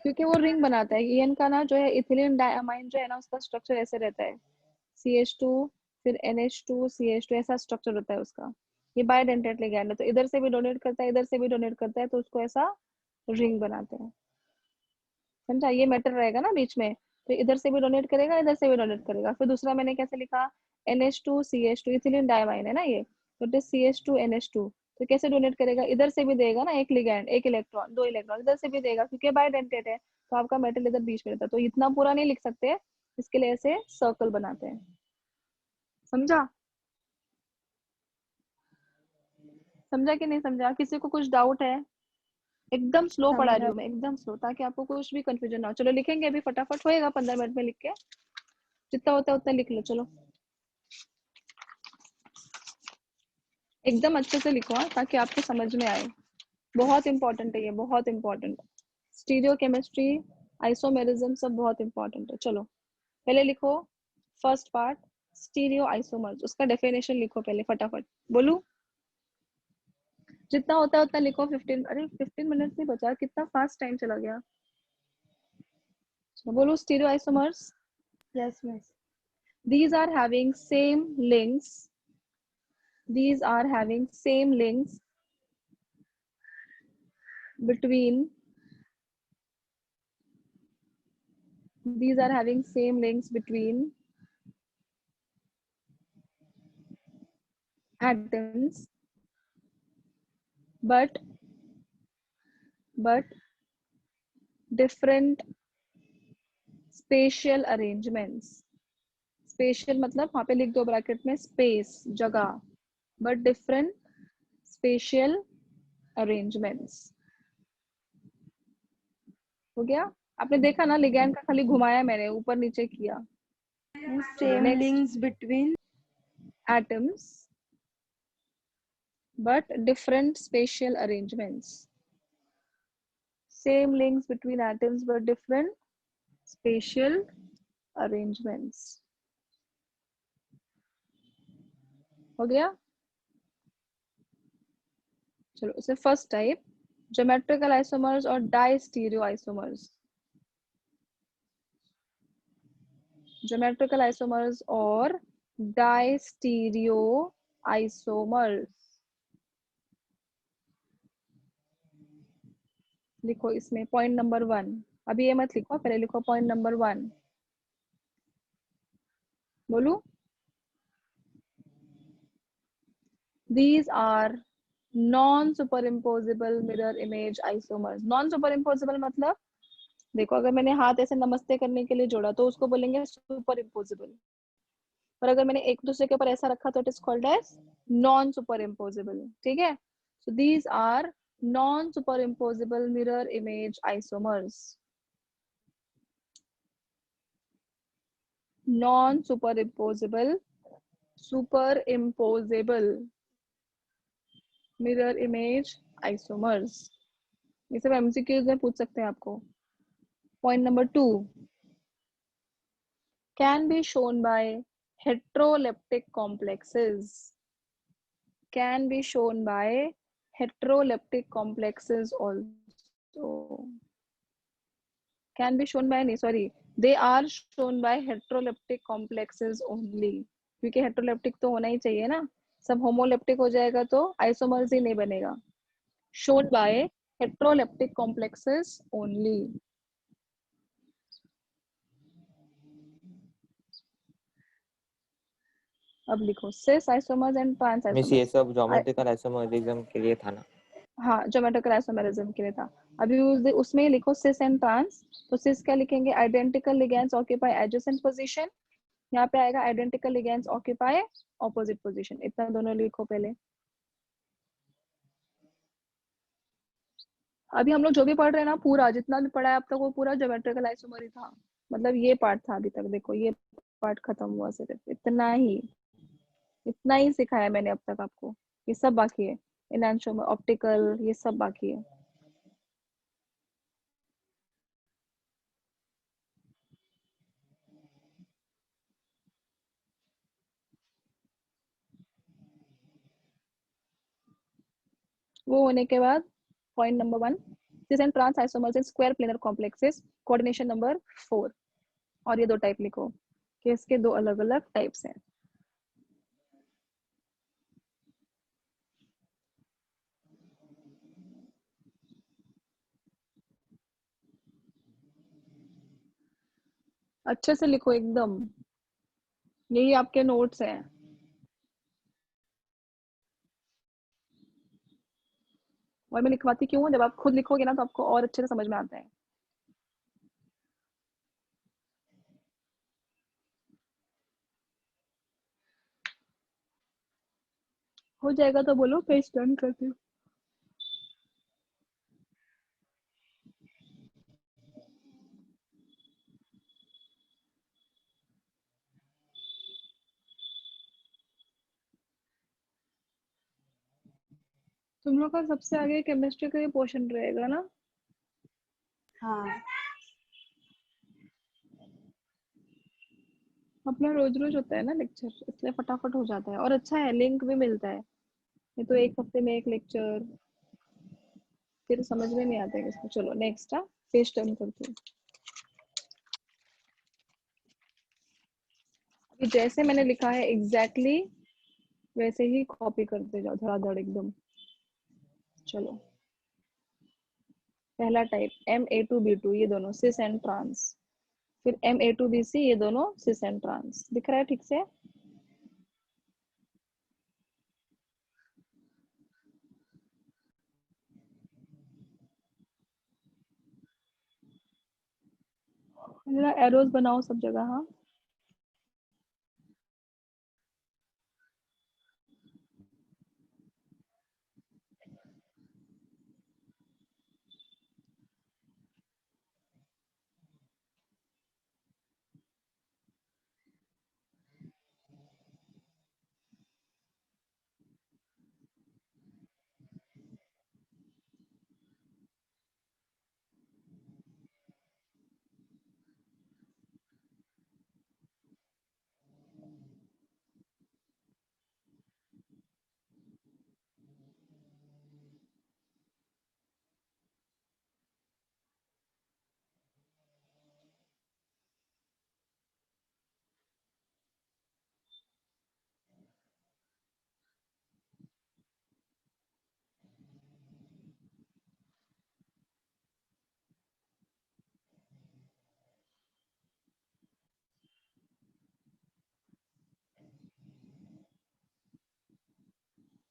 क्योंकि वो रिंग बनाता है. EN का ना जो है इथिलीन डायमाइन जो है ना, उसका स्ट्रक्चर ऐसे रहता है, CH2 फिर NH2 CH2 ऐसा स्ट्रक्चर होता है उसका. ये बाइडेंटेड लिगैंड है, तो इधर से भी डोनेट करता है, इधर से भी डोनेट करता है, तो उसको ऐसा रिंग बनाते हैं. समझा? ये मेटल रहेगा ना बीच में, तो इधर से भी डोनेट करेगा, इधर से भी डोनेट करेगा. फिर दूसरा मैंने कैसे लिखा? NH2 CH2 इथिलीन डायमाइन है ना ये, तो इट इज CH2 NH2. तो कैसे डोनेट करेगा? इधर से भी देगा ना, एक लिगैंड एक इलेक्ट्रॉन, दो इलेक्ट्रॉन इधर से भी देगा, क्योंकि बाइडेंटेड है, तो आपका मेटल इधर बीच में रहता है. तो इतना पूरा नहीं लिख सकते, इसके लिए ऐसे सर्कल बनाते हैं. समझा? समझा कि नहीं समझा? किसी को कुछ डाउट है? एकदम स्लो पढ़ा रही हूँ मैं, एकदम स्लो, ताकि आपको कुछ भी कंफ्यूजन ना हो. चलो लिखेंगे अभी, फटाफट होएगा 15 मिनट में लिख के, जितना होता है उतना लिख लो. चलो एकदम अच्छे से लिखो ताकि आपको समझ में आए. बहुत इंपॉर्टेंट है ये, बहुत इंपॉर्टेंट. स्टीरियो केमिस्ट्री, आइसोमेरिज्म सब बहुत इंपॉर्टेंट है. चलो पहले लिखो फर्स्ट पार्ट, स्टीरियो आइसोमर्स. उसका डेफिनेशन लिखो पहले फटाफट. बोलू? जितना होता है उतना लिखो. 15, अरे 15 मिनट नहीं बचा, कितना फास्ट टाइम चला गया. बोलो stereo isomers. Yes, miss. These are having same links. These are having same links between. These are having same links between atoms, but different spatial arrangements. Special मतलब वहां पे लिख दो ब्रैकेट में स्पेस, जगह, बट डिफरेंट स्पेशियल अरेंजमेंट्स. हो गया? आपने देखा ना, लिगैंड का खाली घुमाया मैंने, ऊपर नीचे किया. Same Next. links between Atoms but different spatial arrangements. Same links between atoms but different spatial arrangements. हो गया? चलो इसे फर्स्ट टाइप, ज्योमेट्रिकल आइसोमर्स और डाइस्टीरियो आइसोमर्स. ज्योमेट्रिकल आइसोमर्स और डाइस्टीरियो आइसोमर्स. लिखो इसमें पॉइंट नंबर 1. अभी ये मत लिखो, पहले लिखो पॉइंट नंबर 1. बोलू? These are non-superimposable mirror image isomers. Non-superimposable मतलब देखो, अगर मैंने हाथ ऐसे नमस्ते करने के लिए जोड़ा तो उसको बोलेंगे सुपर इम्पोजिबल, और अगर मैंने एक दूसरे के ऊपर ऐसा रखा तो it is called as non super impossible. ठीक है, So these are non-superimposable mirror image isomers. Non-superimposable, superimposable mirror image isomers. ये सब MCQs में पूछ सकते हैं आपको. Point number 2 can be shown by heteroleptic complexes. Can be shown by heteroleptic complexes also. Can be shown by, sorry, they are shown by heteroleptic complexes only. क्योंकि heteroleptic तो होना ही चाहिए ना, सब homoleptic हो जाएगा तो isomers ही नहीं बनेगा. Shown by heteroleptic complexes only. अब लिखो cis isomers and trans miss ये isomers. सब ज्योमेट्रिकल आइसोमरिज्म के लिए था ना? हाँ, ज्योमेट्रिकल आइसोमेरिज्म के लिए था. अभी उसमें लिखो cis एंड ट्रांस. तो cis क्या लिखेंगे? Identical ligands occupy adjacent position. यहाँ पे आएगा identical ligands occupy opposite position. इतना दोनों लिखो पहले. अभी हम लोग जो भी पढ़ रहे हैं ना, पूरा जितना भी पढ़ा है अब तक वो पूरा ज्योमेट्रिकल आइसोमर ही था. मतलब ये पार्ट था अभी तक. देखो ये पार्ट खत्म हुआ, सिर्फ इतना ही सिखाया मैंने अब तक आपको. ये सब बाकी है. एनांशियोमर, ऑप्टिकल, ये सब बाकी है. वो होने के बाद point number 1 cis and trans isomers in square planar complexes, coordination number 4. और ये दो टाइप लिखो कि इसके दो अलग अलग टाइप्स हैं. अच्छे से लिखो एकदम. यही आपके नोट्स हैं. और मैं लिखवाती क्यों हूँ? जब आप खुद लिखोगे ना तो आपको और अच्छे से समझ में आता है. हो जाएगा तो बोलो, पेज टर्न करती हूँ. तुम लोग का सबसे आगे केमिस्ट्री का ये पोर्शन रहेगा ना? हाँ अपना रोज रोज होता है ना लेक्चर, इसलिए फटाफट हो जाता है. और अच्छा है, लिंक भी मिलता है. ये तो एक हफ्ते में एक लेक्चर, फिर समझ में नहीं आता है किसको. चलो नेक्स्ट. पेज टर्न करती हूँ. अभी जैसे मैंने लिखा है एग्जैक्टली वैसे ही कॉपी करते जाओ धड़ाधड़ एकदम. चलो पहला टाइप Ma2B2, ये दोनों cis एंड ट्रांस. फिर Ma2BC, ये दोनों cis एंड ट्रांस. दिख रहा है ठीक से? मेरा एरोज बनाओ सब जगह. हाँ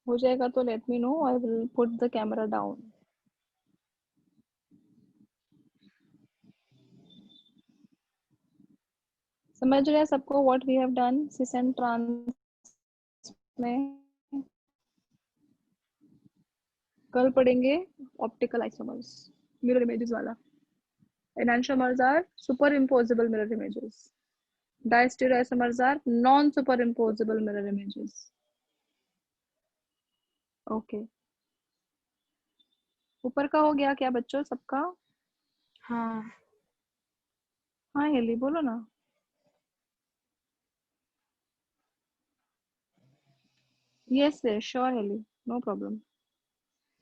हो जाएगा तो let me know. I will put the camera down. समझ रहे हैं सबको what we have done cis and trans में? कल पढ़ेंगे ऑप्टिकल आइसोमर्स, मिरर इमेजेस वाला. Enantiomers are superimposable mirror images. Diastereoisomers are non-superimposable mirror images. Okay. ऊपर का हो गया क्या बच्चों सबका? हाँ हाँ हेली बोलो ना. Yes, yes, sure, Heli. No problem.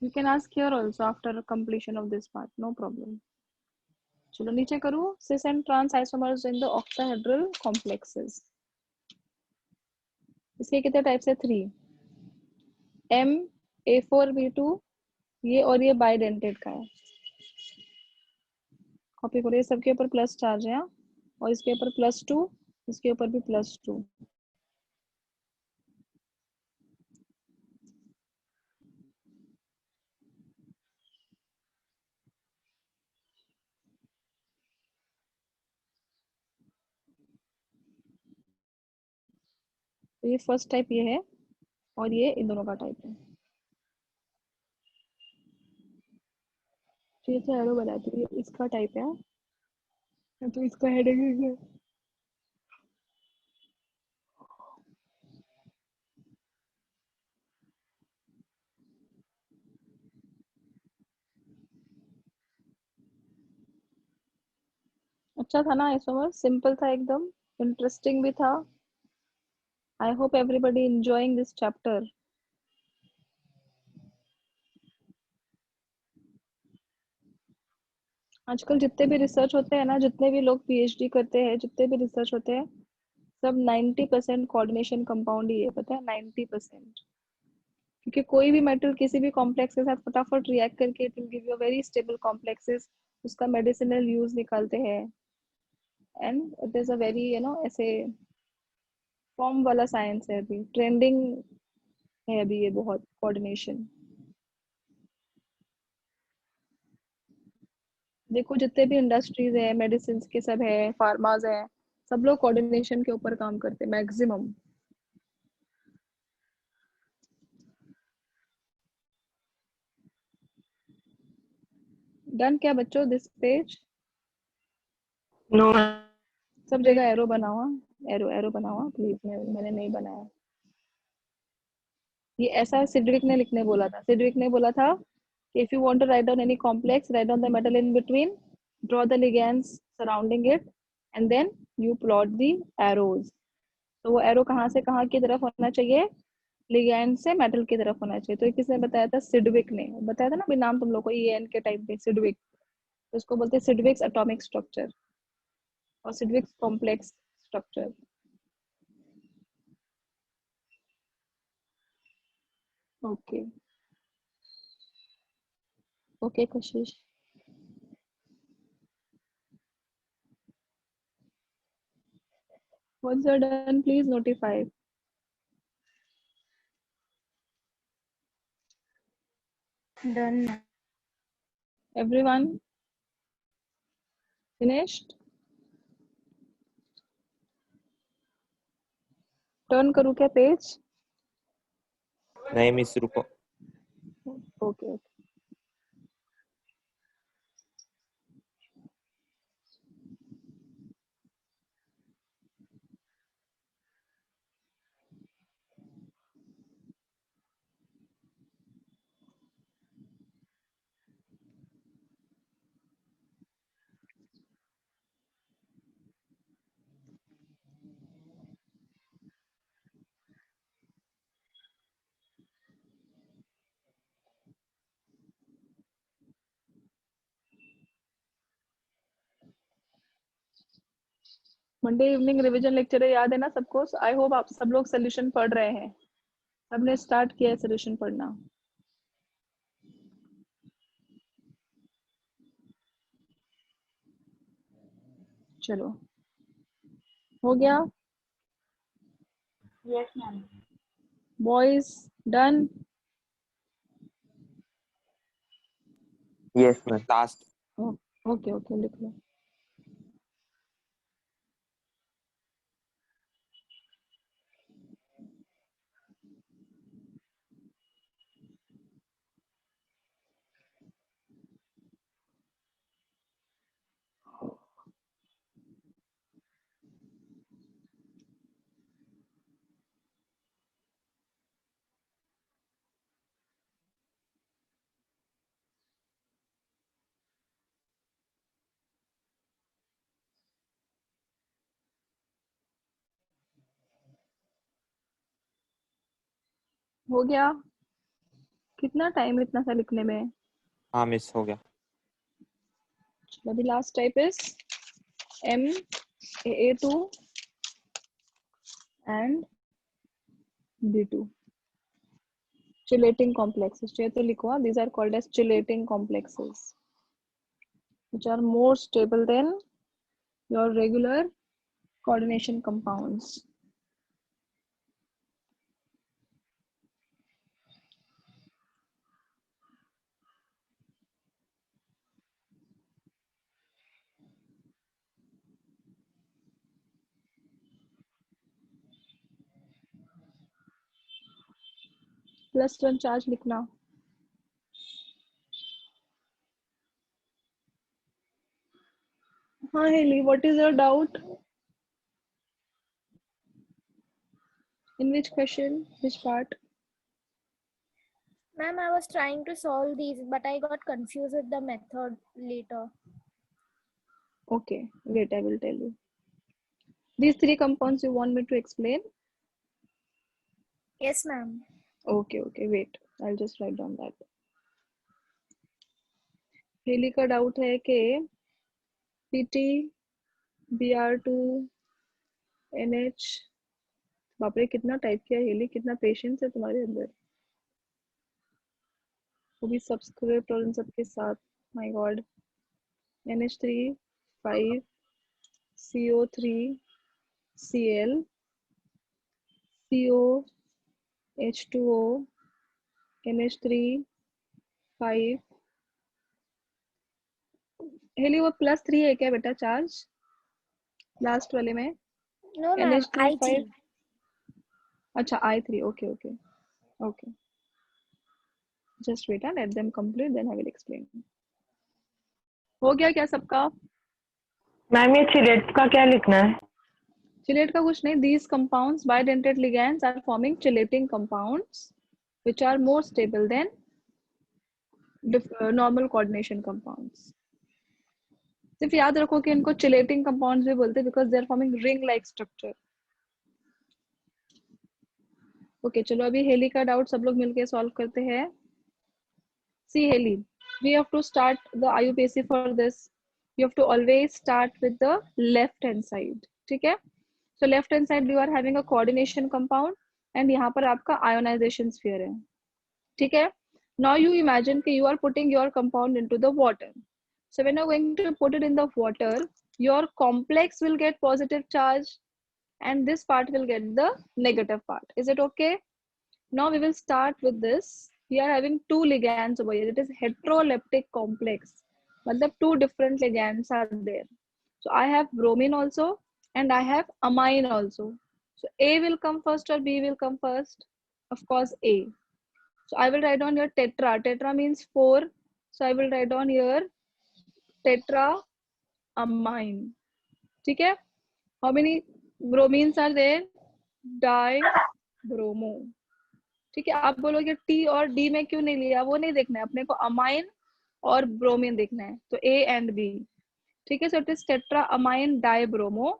You can ask here also after completion of this part. No problem. चलो नीचे करूँ. Cis and trans isomers in the octahedral complexes. इसके कितने टाइप्स है? 3. M A4B2 ये और ये बाइडेंटेड का है. कॉपी करो. ये सबके ऊपर प्लस चार्ज है और इसके ऊपर +2, इसके ऊपर भी +2. तो ये फर्स्ट टाइप ये है और ये इन दोनों का टाइप है. तो ये तो एरो बनाती है. इसका टाइप है तो इसका हेडिंग है. अच्छा था ना आइसोमर? सिंपल था एकदम, इंटरेस्टिंग भी था. I hope everybody enjoying this chapter. आजकल जितने भी रिसर्च होते हैं ना, जितने भी लोग पीएचडी करते हैं, जितने भी रिसर्च होते हैं, सब 90% कोऑर्डिनेशन कंपाउंड ही है. पता है? 90%. क्योंकि कोई भी मेटल किसी भी कॉम्प्लेक्स के साथ फटाफट रिएक्ट करके it will give you very stable complexes. उसका मेडिसिनल यूज निकालते हैं and it is a very ऐसे फॉर्म वाला साइंस है. अभी ट्रेंडिंग है अभी ये बहुत कोऑर्डिनेशन. देखो जितने भी इंडस्ट्रीज है, मेडिसिन के सब है, फार्माज है, सब लोग कोऑर्डिनेशन के ऊपर काम करते हैं मैक्सिमम. डन क्या बच्चों? दिस पेज नो सब जगह एरो बना हुआ. एरो एरो बना हुआ प्लीज. मैंने नहीं बनाया. ये ऐसा सिडविक ने लिखने बोला था. सिडविक ने बोला था कि if you want to write down any complex, write down the metal in between, draw the ligands surrounding it, and then you plot the arrows. तो वो एरो कहाँ से कहाँ की तरफ होना चाहिए? लिगैंड से मेटल की तरफ होना चाहिए. तो ये किसने बताया था? सिडविक ने बताया था ना. अभी नाम तुम लोग को EN के टाइप में सिडविक. तो इसको बोलते हैं सिडविक्स एटॉमिक स्ट्रक्चर और सिडविक्स complex structure. Okay okay Kashish. Once you're done, please notify. Done. Everyone finished? Turn करूँ क्या पेज? नहीं मिस रुको. Okay. Monday evening revision lecture है, याद है ना सबको? आई होप आप सब लोग सोल्यूशन पढ़ रहे हैं. सबने स्टार्ट किया है सोल्यूशन पढ़ना. चलो हो गया. Yes ma'am. Boys done? Yes ma'am. Last. Okay okay लिख लो. हो गया? कितना टाइम इतना सा लिखने में? हाँ मिस हो गया। चलो अभी last type is MAA2 and B2. Chelating complexes. चाहिए तो लिखो, these are called as chelating complexes, which are more stable than your regular coordination compounds. +1 charge लिखना। हाँ heli, what is your doubt? In which question? Which part? Ma'am, I was trying to solve these, but I got confused with the method later. Okay, wait, I will tell you. These 3 compounds you want me to explain? Yes, ma'am. Okay, wait, I'll just write down that. Heli का doubt है कि PT, Br2, NH, बाप रे कितना type किया heli, कितना patience है तुम्हारे अंदर, वो भी सब्सक्रिप्ट और इन सबके साथ। My god. NH3 5 CO3 Cl CO H2O NH3 5। Heli वो +3 है क्या बेटा चार्ज लास्ट वाले में? No, ma'am. NH3 I3. 5। अच्छा I3, okay, just wait and let them complete, then I will explain. हो गया क्या सबका? मैम ये चिलेट का क्या लिखना है? चिलेट का कुछ नहीं, these compounds bidentate ligands are forming chelating compounds which are more stable than normal coordination compounds. सिर्फ याद रखो कि इनको चिलेटिंग कंपाउंड्स भी बोलते हैं because they are forming ring like structure. Okay चलो अभी हेली का डाउट सब लोग मिलके सॉल्व करते हैं। सी heli, we have to start the IUPAC for this. You have to always start with the left hand side, ठीक है? So left hand side you are having a coordination compound and यहाँ पर आपका ionization sphere है, ठीक है? Now you imagine कि you are putting your compound into the water. So when you're going to put it in the water, your complex will get positive charge and this part will get the negative part. Is it okay? Now we will start with this. We are having 2 ligands over here. It is heteroleptic complex. Matlab 2 different ligands are there. So I have bromine also and I have amine also. So A will come first or B will come first? Of course A. So I will write down here tetra. Tetra means 4. So I will write down here tetra amine. ठीक है? How many bromines are there? Dibromo. ठीक है? आप बोलोगे T और D में क्यों नहीं लिया, वो नहीं देखना है अपने को, अमाइन और ब्रोमीन देखना है, तो A and B. ठीक है? So it is tetra amine dibromo.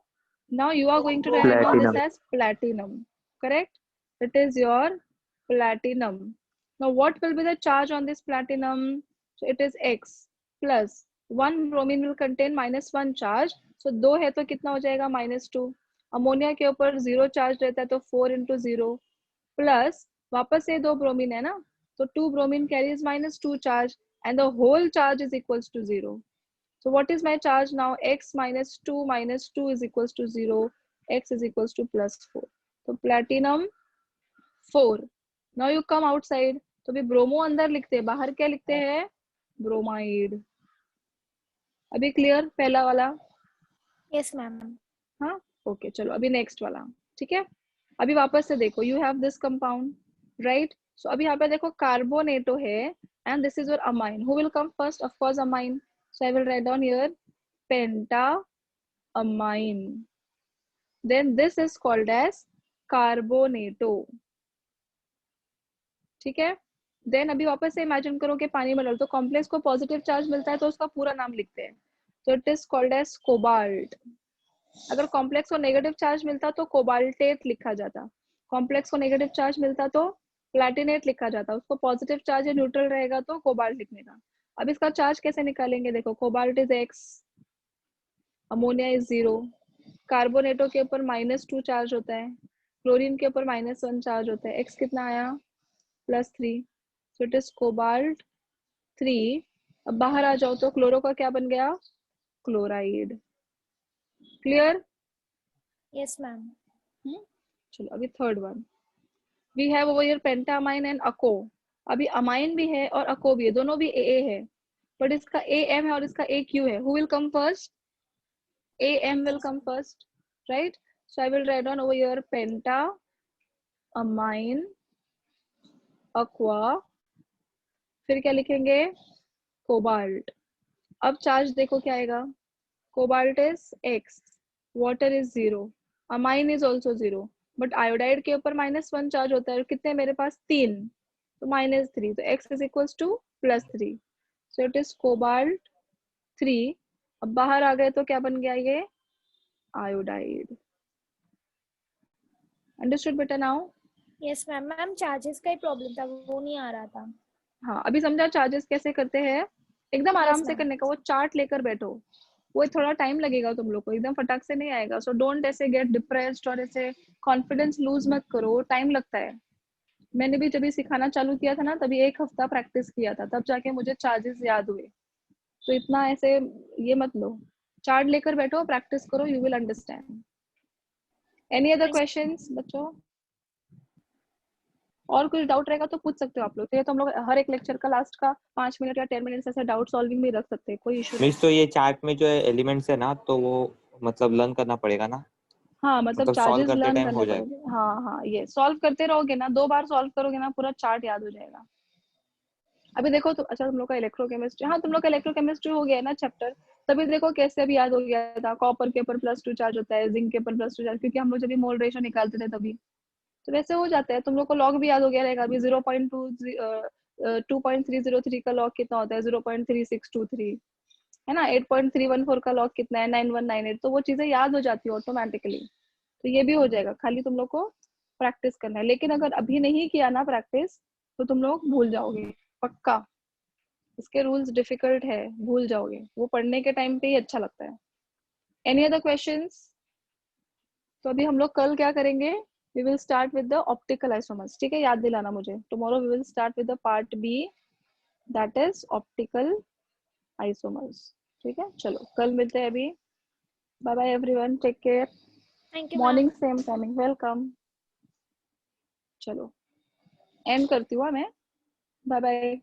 Now you are going to write down this as platinum. Correct? It is your platinum. Now what will be the charge on this platinum? So it is X plus 1 bromine will contain -1 charge. So 2 है तो कितना हो जाएगा -2. Ammonia के ऊपर 0 charge रहता है तो 4 into 0 प्लस वापस से 2 ब्रोमीन है ना, तो 2 bromine carries -2 charge and the whole charge is equals to 0. So what is my charge now? X minus 2 is equals to 0. X is equals to +4. So platinum 4. Now you come outside. तो भी bromo अंदर लिखते हैं, बाहर क्या लिखते हैं? Bromide. अभी क्लियर पहला वाला? Yes, ma'am. हाँ ओके चलो अभी नेक्स्ट वाला, ठीक है? अभी वापस से देखो, you have this compound right. So अभी यहाँ पे देखो कार्बोनेटो है and this is your amine. Who will come first? Of course amine. So I will write down here penta amine. Then this is called as carbonato. ठीक है? Then अभी वापस से इमेजिन करो कि पानी में डालो तो कॉम्प्लेक्स को पॉजिटिव चार्ज मिलता है तो उसका पूरा नाम लिखते हैं, तो it is called as cobalt. अगर कॉम्प्लेक्स को नेगेटिव चार्ज मिलता तो कोबाल्टेट लिखा जाता. कॉम्प्लेक्स को नेगेटिव चार्ज मिलता तो प्लैटिनेट लिखा जाता है, उसको पॉजिटिव चार्ज या न्यूट्रल रहेगा तो कोबाल्ट लिखने का। अब इसका चार्ज कैसे निकालेंगे, देखो cobalt is X, ammonia is 0, कार्बोनेटो के ऊपर -2 चार्ज होता है, क्लोरीन के ऊपर -1 चार्ज होता है, X कितना आया +3, सो इट इज कोबाल्ट 3। अब बाहर आ जाओ तो क्लोरो का क्या बन गया, क्लोराइड। क्लियर? Yes, ma'am. चलो अभी third one, we have over here pentaamine and aquo. अभी अमाइन भी है और अको भी है, दोनों भी AA है, बट इसका AM है और इसका AQ है। Who will come first? AM will come first, right? So I will write down over here penta, amine, aqua, फिर क्या लिखेंगे, कोबाल्ट। अब चार्ज देखो क्या आएगा, cobalt is X, water is 0, amine is also 0, but iodide के ऊपर -1 charge होता है, कितने मेरे पास 3, तो -3, तो X is equals to +3, so it is cobalt 3। अब बाहर आ गए तो क्या बन गया ये, आयोडाइड। अंडरस्टूड बेटा now? Yes, ma'am. Ma'am, charges का ही problem था, वो नहीं आ रहा था. हाँ अभी समझा चार्जेस कैसे करते हैं, एकदम आराम Yes, से ma'am. करने का, वो चार्ट लेकर बैठो, वो थोड़ा टाइम लगेगा तुम लोग को, एकदम फटाक से नहीं आएगा। सो डोंट ऐसे गेट डिप्रेस्ड और ऐसे कॉन्फिडेंस लूज मत करो, टाइम लगता है। मैंने भी जब सिखाना चालू किया था ना, तभी 1 हफ्ता प्रैक्टिस किया था, तब जाके मुझे चार्जेस याद हुए। तो इतना ऐसे ये मत लो, चार्ट लेकर बैठो, प्रैक्टिस करो, you will understand. Any other questions बच्चों? और कुछ डाउट रहेगा तो पूछ सकते हो आप लोग, तो ये तो हम लोग हर एक लेक्चर का लास्ट का 5 मिनट या 10 मिनट ऐसे डाउट सॉल्विंग में रख सकते हैं, कोई इशू नहीं। मिस तो ये चार्ट में जो एलिमेंट्स है ना, तो वो मतलब लर्न करना पड़ेगा ना, हाँ मतलब मतलब सॉल्व चार्जेस करते लर्न टाइम करने हो जाए। पड़ेंगे। हाँ हाँ, ये सॉल्व करते रहोगे ना, 2 बार सॉल्व करोगे ना, पूरा चार्ट याद हो जाएगा। अभी देखो तो, अच्छा तुम लोग का इलेक्ट्रोकेमिस्ट्री, हाँ तुम लोग का इलेक्ट्रोकेमिस्ट्री हो गया है ना चैप्टर, तभी देखो कैसे अभी याद हो गया था, कॉपर के ऊपर +2 चार्ज होता है, जिंक के ऊपर +2 चार्ज, क्योंकि हम लोग जब मोल रेशो निकालते थे तभी, तो वैसे हो जाता है। तुम लोग को लॉग भी याद हो गया रहेगा, अभी 2.303 का लॉग कितना होता है, 0.3623 है ना, 8.314 का लॉग कितना है, 9198, तो वो चीजें याद हो जाती है ऑटोमेटिकली। तो ये भी हो जाएगा, खाली तुम लोग को प्रैक्टिस करना है। लेकिन अगर अभी नहीं किया ना प्रैक्टिस, तो तुम लोग भूल जाओगे पक्का, इसके रूल्स डिफिकल्ट है, भूल जाओगे, वो पढ़ने के टाइम पे ही अच्छा लगता है। Any other questions? तो अभी हम लोग कल क्या करेंगे, we will start with the optical isomers, ठीक है, याद दिलाना मुझे। Tomorrow we will start with the part B, that is optical isomers, ठीक है। चलो कल मिलते हैं अभी, bye bye everyone, take care. Thank you, morning ma'am. Same timing, welcome. चलो एंड करती हूँ मैं, बाय बाय।